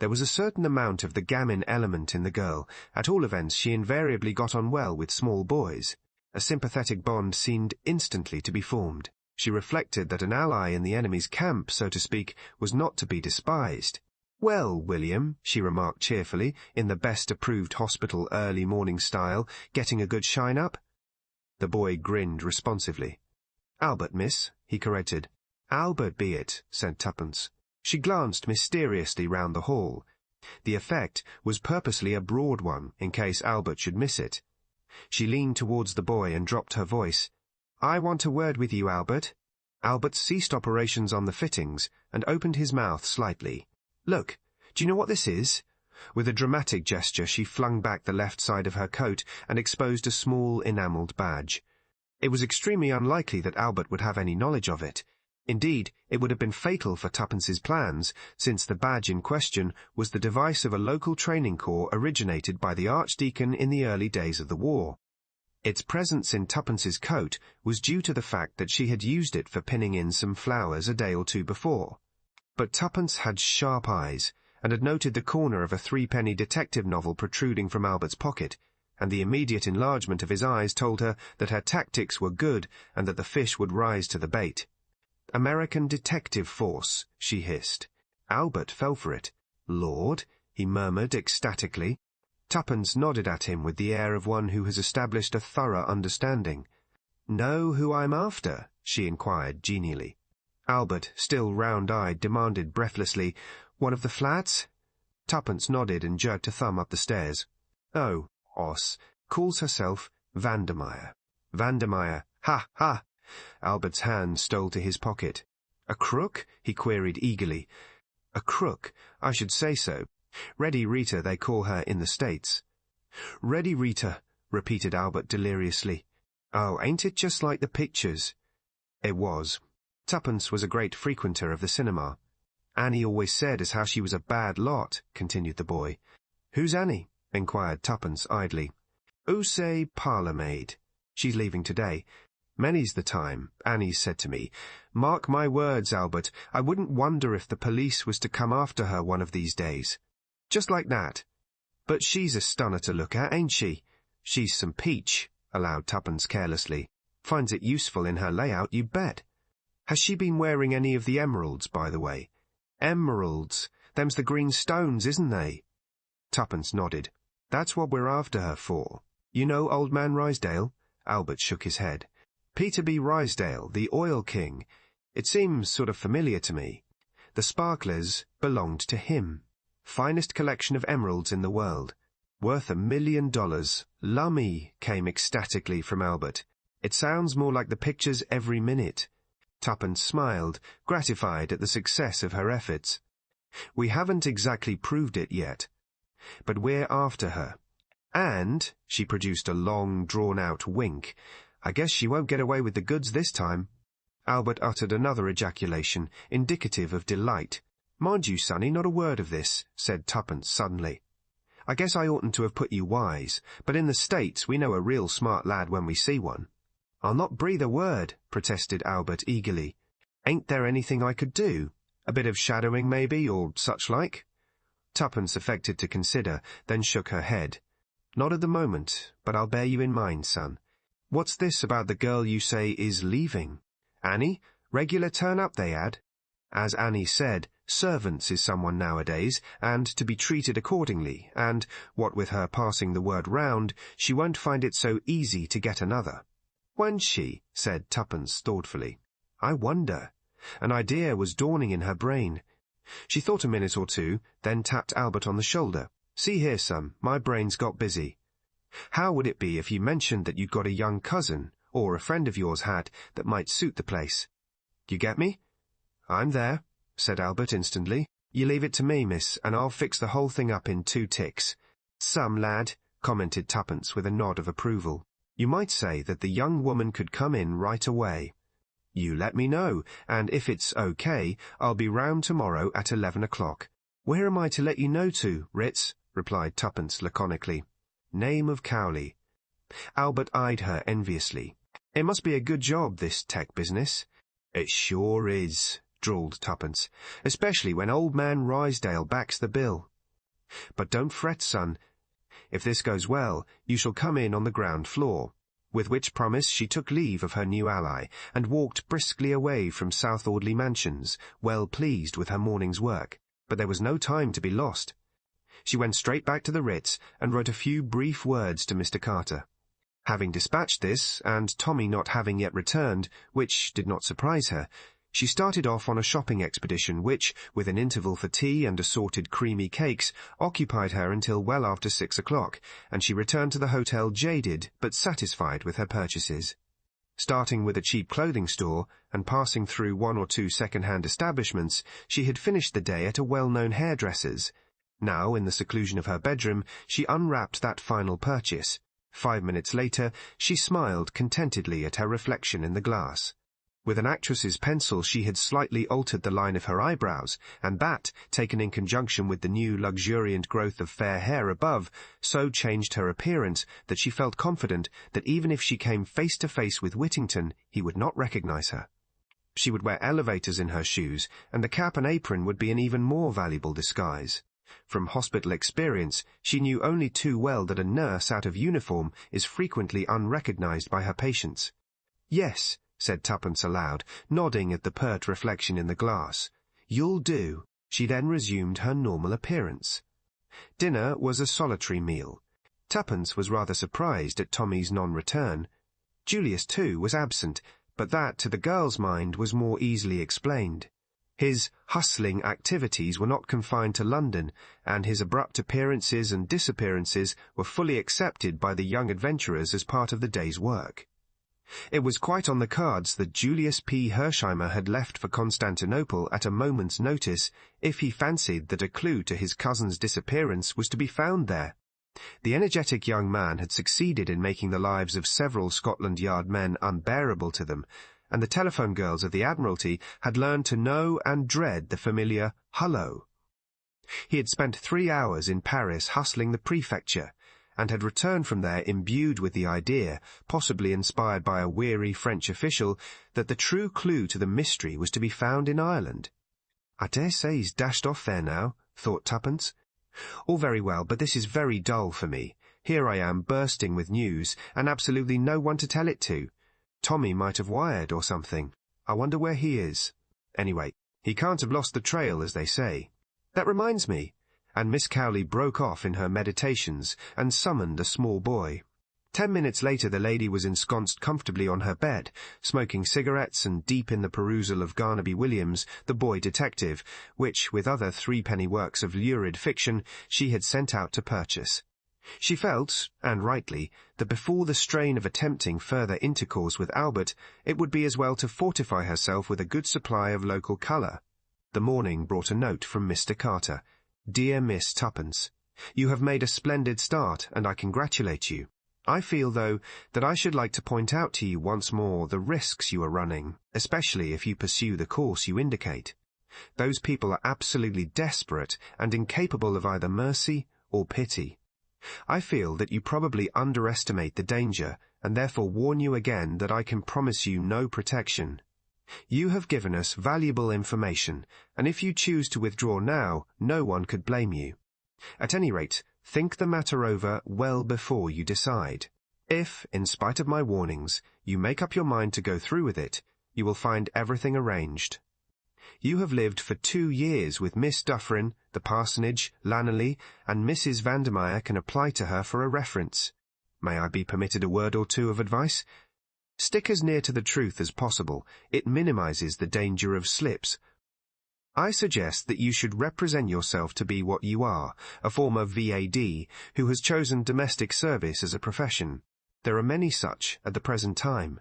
There was a certain amount of the gamin element in the girl. At all events, she invariably got on well with small boys. A sympathetic bond seemed instantly to be formed. She reflected that an ally in the enemy's camp, so to speak, was not to be despised. "Well, William," she remarked cheerfully, in the best-approved hospital early-morning style, "getting a good shine-up?" The boy grinned responsively. "Albert, miss," he corrected. "Albert be it," said Tuppence. She glanced mysteriously round the hall. The effect was purposely a broad one, in case Albert should miss it. She leaned towards the boy and dropped her voice. "I want a word with you, Albert." Albert ceased operations on the fittings and opened his mouth slightly. "Look, do you know what this is?" With a dramatic gesture she flung back the left side of her coat and exposed a small enamelled badge. It was extremely unlikely that Albert would have any knowledge of it. Indeed, it would have been fatal for Tuppence's plans, since the badge in question was the device of a local training corps originated by the Archdeacon in the early days of the war. Its presence in Tuppence's coat was due to the fact that she had used it for pinning in some flowers a day or two before. But Tuppence had sharp eyes, and had noted the corner of a threepenny detective novel protruding from Albert's pocket, and the immediate enlargement of his eyes told her that her tactics were good and that the fish would rise to the bait. "American Detective Force," she hissed. Albert fell for it. "Lord," he murmured ecstatically. Tuppence nodded at him with the air of one who has established a thorough understanding. "Know who I'm after?" she inquired genially. Albert, still round-eyed, demanded breathlessly, "One of the flats?" Tuppence nodded and jerked a thumb up the stairs. "Oh, os. Calls herself Vandermeyer." "Vandermeyer. Ha, ha!" Albert's hand stole to his pocket. "A crook?" he queried eagerly. "A crook? I should say so. Ready Rita, they call her in the States." "Ready Rita," repeated Albert deliriously. "Oh, ain't it just like the pictures?" It was. Tuppence was a great frequenter of the cinema. "Annie always said as how she was a bad lot," continued the boy. "Who's Annie?" inquired Tuppence idly. "Oo say parlour-maid. She's leaving today. Many's the time, Annie's said to me, 'Mark my words, Albert, I wouldn't wonder if the police was to come after her one of these days.' Just like that. But she's a stunner to look at, ain't she?" "She's some peach," allowed Tuppence carelessly. "Finds it useful in her layout, you bet. Has she been wearing any of the emeralds, by the way?" "Emeralds? Them's the green stones, isn't they?" Tuppence nodded. "That's what we're after her for. You know old man Rysdale?" Albert shook his head. Peter B. Rysdale, the Oil King. It seems sort of familiar to me. The sparklers belonged to him. Finest collection of emeralds in the world. Worth $1 million. Lummy, came ecstatically from Albert. It sounds more like the pictures every minute. Tuppence smiled, gratified at the success of her efforts. We haven't exactly proved it yet. But we're after her. And, she produced a long, drawn-out wink, I guess she won't get away with the goods this time. Albert uttered another ejaculation, indicative of delight. Mind you, sonny, not a word of this, said Tuppence suddenly. I guess I oughtn't to have put you wise, but in the States we know a real smart lad when we see one. I'll not breathe a word, protested Albert eagerly. Ain't there anything I could do? A bit of shadowing, maybe, or such like? Tuppence affected to consider, then shook her head. Not at the moment, but I'll bear you in mind, son. What's this about the girl you say is leaving? Annie? Regular turn-up, they add. As Annie said, servants is someone nowadays, and to be treated accordingly, and, what with her passing the word round, she won't find it so easy to get another. Won't she? Said Tuppence thoughtfully. I wonder. An idea was dawning in her brain. She thought a minute or two, then tapped Albert on the shoulder. See here, son, my brain's got busy. How would it be if you mentioned that you'd got a young cousin, or a friend of yours had, that might suit the place? You get me? I'm there, said Albert instantly. You leave it to me, miss, and I'll fix the whole thing up in 2 ticks. Some lad, commented Tuppence with a nod of approval. You might say that the young woman could come in right away. You let me know, and if it's okay, I'll be round tomorrow at 11 o'clock. Where am I to let you know to, Ritz? Replied Tuppence laconically. Name of Cowley. Albert eyed her enviously. It must be a good job, this tech business. It sure is, drawled Tuppence, especially when old man Rysdale backs the bill. But don't fret, son. If this goes well, you shall come in on the ground floor. With which promise she took leave of her new ally, and walked briskly away from South Audley Mansions, well pleased with her morning's work. But there was no time to be lost. She went straight back to the Ritz, and wrote a few brief words to Mr. Carter. Having dispatched this, and Tommy not having yet returned, which did not surprise her, she started off on a shopping expedition which, with an interval for tea and assorted creamy cakes, occupied her until well after 6 o'clock, and she returned to the hotel jaded but satisfied with her purchases. Starting with a cheap clothing store, and passing through 1 or 2 second-hand establishments, she had finished the day at a well-known hairdresser's. Now, in the seclusion of her bedroom, she unwrapped that final purchase. 5 minutes later, she smiled contentedly at her reflection in the glass. With an actress's pencil she had slightly altered the line of her eyebrows, and that, taken in conjunction with the new luxuriant growth of fair hair above, so changed her appearance that she felt confident that even if she came face to face with Whittington, he would not recognize her. She would wear elevators in her shoes, and the cap and apron would be an even more valuable disguise. From hospital experience, she knew only too well that a nurse out of uniform is frequently unrecognized by her patients. Yes, said Tuppence aloud, nodding at the pert reflection in the glass. You'll do. She then resumed her normal appearance. Dinner was a solitary meal. Tuppence was rather surprised at Tommy's non-return. Julius, too, was absent, but that, to the girl's mind, was more easily explained. His hustling activities were not confined to London, and his abrupt appearances and disappearances were fully accepted by the young adventurers as part of the day's work. It was quite on the cards that Julius P. Hersheimer had left for Constantinople at a moment's notice if he fancied that a clue to his cousin's disappearance was to be found there. The energetic young man had succeeded in making the lives of several Scotland Yard men unbearable to them, and the telephone girls of the Admiralty had learned to know and dread the familiar "hullo." He had spent 3 hours in Paris hustling the prefecture, and had returned from there imbued with the idea, possibly inspired by a weary French official, that the true clue to the mystery was to be found in Ireland. I dare say he's dashed off there now, thought Tuppence. All very well, but this is very dull for me. Here I am bursting with news, and absolutely no one to tell it to. Tommy might have wired or something. I wonder where he is. Anyway, he can't have lost the trail, as they say. That reminds me. And Miss Cowley broke off in her meditations and summoned a small boy. 10 minutes later the lady was ensconced comfortably on her bed, smoking cigarettes and deep in the perusal of Garnaby Williams, The Boy Detective, which, with other threepenny works of lurid fiction, she had sent out to purchase. She felt, and rightly, that before the strain of attempting further intercourse with Albert, it would be as well to fortify herself with a good supply of local colour. The morning brought a note from Mr. Carter. "Dear Miss Tuppence, you have made a splendid start, and I congratulate you. I feel, though, that I should like to point out to you once more the risks you are running, especially if you pursue the course you indicate. Those people are absolutely desperate and incapable of either mercy or pity. I feel that you probably underestimate the danger, and therefore warn you again that I can promise you no protection. You have given us valuable information, and if you choose to withdraw now, no one could blame you. At any rate, think the matter over well before you decide. If, in spite of my warnings, you make up your mind to go through with it, you will find everything arranged. You have lived for 2 years with Miss Dufferin, the parsonage, Lannerly, and Mrs. Vandermeyer can apply to her for a reference. May I be permitted a word or two of advice? Stick as near to the truth as possible. It minimizes the danger of slips. I suggest that you should represent yourself to be what you are, a former VAD, who has chosen domestic service as a profession. There are many such at the present time.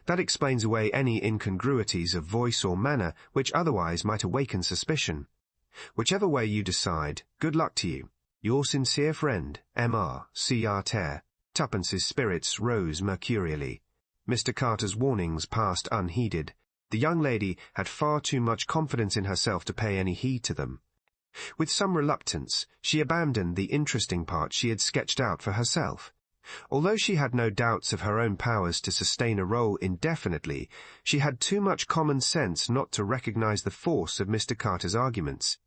That explains away any incongruities of voice or manner which otherwise might awaken suspicion. Whichever way you decide, good luck to you. Your sincere friend, M.R. C. Arter. Tuppence's spirits rose mercurially. Mr. Carter's warnings passed unheeded. The young lady had far too much confidence in herself to pay any heed to them. With some reluctance, she abandoned the interesting part she had sketched out for herself. Although she had no doubts of her own powers to sustain a role indefinitely, she had too much common sense not to recognize the force of Mr. Carter's arguments.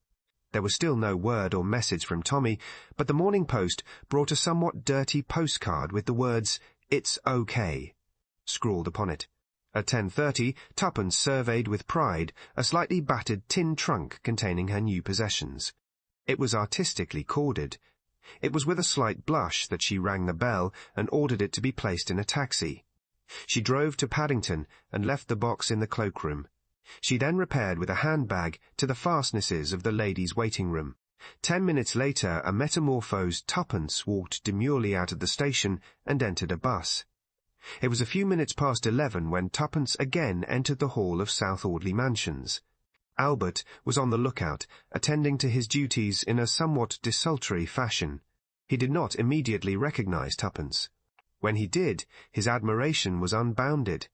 There was still no word or message from Tommy, but the Morning Post brought a somewhat dirty postcard with the words, "It's OK," scrawled upon it. At 10:30, Tuppence surveyed with pride a slightly battered tin trunk containing her new possessions. It was artistically corded. It was with a slight blush that she rang the bell and ordered it to be placed in a taxi. She drove to Paddington and left the box in the cloakroom. She then repaired with a handbag to the fastnesses of the ladies' waiting-room. 10 minutes later, a metamorphosed Tuppence walked demurely out of the station and entered a bus. It was a few minutes past 11 when Tuppence again entered the hall of South Audley Mansions. Albert was on the lookout, attending to his duties in a somewhat desultory fashion. He did not immediately recognize Tuppence. When he did, his admiration was unbounded.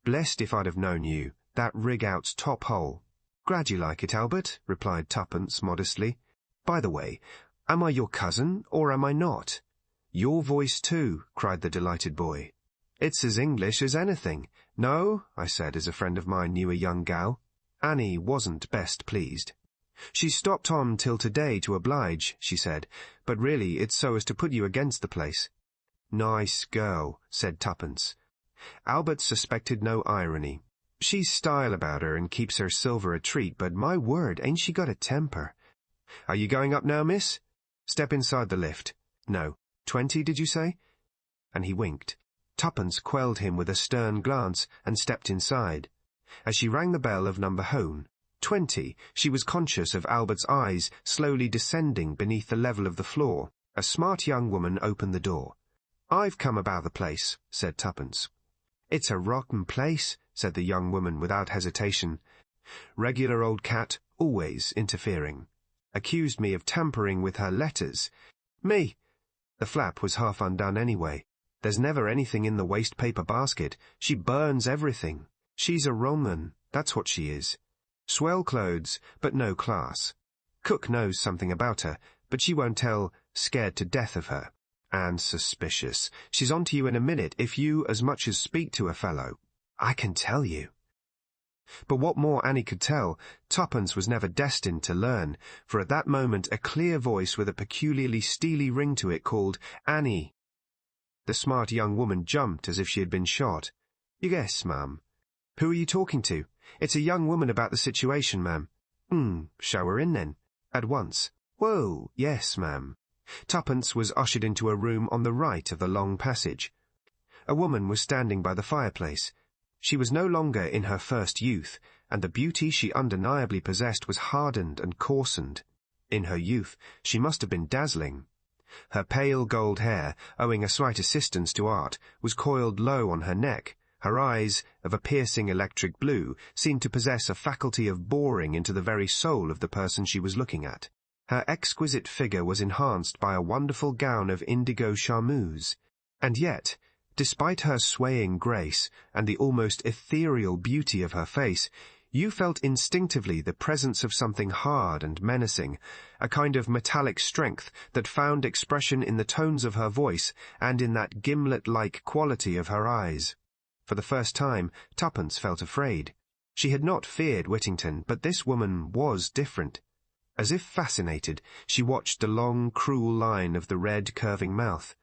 "Blessed if I'd have known you, that rig-out's top hole." "Glad you like it, Albert," replied Tuppence modestly. "By the way, am I your cousin, or am I not?" "Your voice too," cried the delighted boy. "It's as English as anything." "No," I said, as a friend of mine knew a young gal. Annie wasn't best pleased. "She stopped on till today to oblige," she said, "but really it's so as to put you against the place." "Nice girl," said Tuppence. Albert suspected no irony. "She's style about her and keeps her silver a treat, but my word, ain't she got a temper." "Are you going up now, miss?" "Step inside the lift." "No. 20, did you say?" And he winked. Tuppence quelled him with a stern glance and stepped inside. As she rang the bell of number Hone, 20, she was conscious of Albert's eyes slowly descending beneath the level of the floor. A smart young woman opened the door. "I've come about the place," said Tuppence. "It's a rotten place," said the young woman without hesitation. "Regular old cat, always interfering. Accused me of tampering with her letters. Me! The flap was half undone anyway. There's never anything in the waste-paper basket. She burns everything. She's a Roman, that's what she is. Swell clothes, but no class. Cook knows something about her, but she won't tell, scared to death of her. And suspicious. She's on to you in a minute if you as much as speak to a fellow. I can tell you." But what more Annie could tell, Tuppence was never destined to learn, for at that moment a clear voice with a peculiarly steely ring to it called, "Annie." The smart young woman jumped as if she had been shot. "Yes, ma'am." "Who are you talking to?" "It's a young woman about the situation, ma'am." Show her in, then." "At once." "Whoa, yes, ma'am." Tuppence was ushered into a room on the right of the long passage. A woman was standing by the fireplace. She was no longer in her first youth, and the beauty she undeniably possessed was hardened and coarsened. In her youth, she must have been dazzling. Her pale gold hair, owing a slight assistance to art, was coiled low on her neck. Her eyes, of a piercing electric blue, seemed to possess a faculty of boring into the very soul of the person she was looking at. Her exquisite figure was enhanced by a wonderful gown of indigo charmeuse. And yet, despite her swaying grace and the almost ethereal beauty of her face, you felt instinctively the presence of something hard and menacing, a kind of metallic strength that found expression in the tones of her voice and in that gimlet-like quality of her eyes. For the first time, Tuppence felt afraid. She had not feared Whittington, but this woman was different. As if fascinated, she watched the long, cruel line of the red, curving mouth,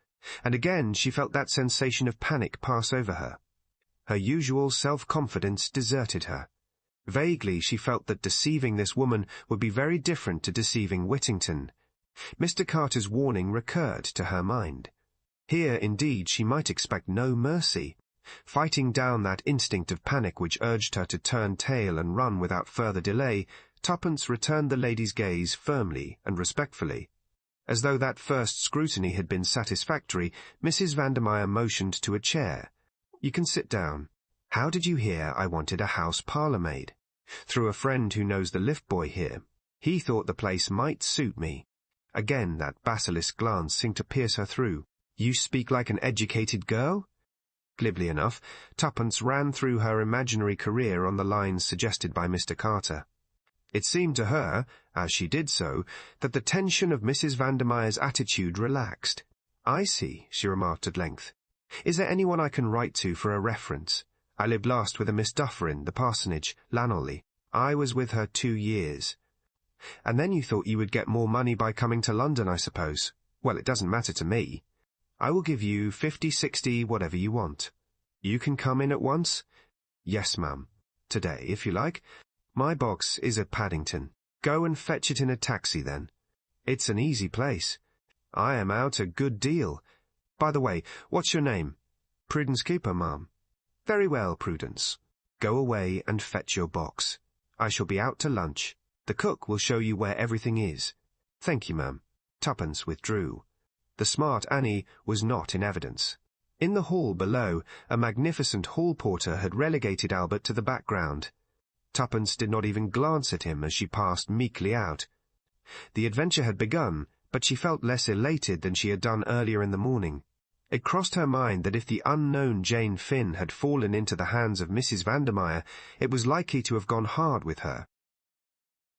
and again she felt that sensation of panic pass over her. Her usual self-confidence deserted her. Vaguely she felt that deceiving this woman would be very different to deceiving Whittington. Mr. Carter's warning recurred to her mind. Here, indeed, she might expect no mercy. Fighting down that instinct of panic which urged her to turn tail and run without further delay, Tuppence returned the lady's gaze firmly and respectfully. As though that first scrutiny had been satisfactory, Mrs. Vandermeyer motioned to a chair. "You can sit down. How did you hear I wanted a house parlour-maid?" "Through a friend who knows the lift-boy here. He thought the place might suit me." Again that basilisk glance seemed to pierce her through. "You speak like an educated girl?" Glibly enough, Tuppence ran through her imaginary career on the lines suggested by Mr. Carter. It seemed to her, as she did so, that the tension of Mrs. Vandermeyer's attitude relaxed. "I see," she remarked at length. "Is there anyone I can write to for a reference? I lived last with a Miss Dufferin, the parsonage, Lanolly. I was with her 2 years. And then you thought you would get more money by coming to London, I suppose. Well, it doesn't matter to me. I will give you 50, 60, whatever you want. You can come in at once?" "Yes, ma'am. Today, if you like. My box is at Paddington. Go and fetch it in a taxi, then. It's an easy place. I am out a good deal. By the way, what's your name?" "Prudence Cooper, ma'am." "Very well, Prudence. Go away and fetch your box. I shall be out to lunch. The cook will show you where everything is." "Thank you, ma'am." Tuppence withdrew. The smart Annie was not in evidence. In the hall below, a magnificent hall porter had relegated Albert to the background. Tuppence did not even glance at him as she passed meekly out. The adventure had begun, but she felt less elated than she had done earlier in the morning. It crossed her mind that if the unknown Jane Finn had fallen into the hands of Mrs. Vandermeyer, it was likely to have gone hard with her.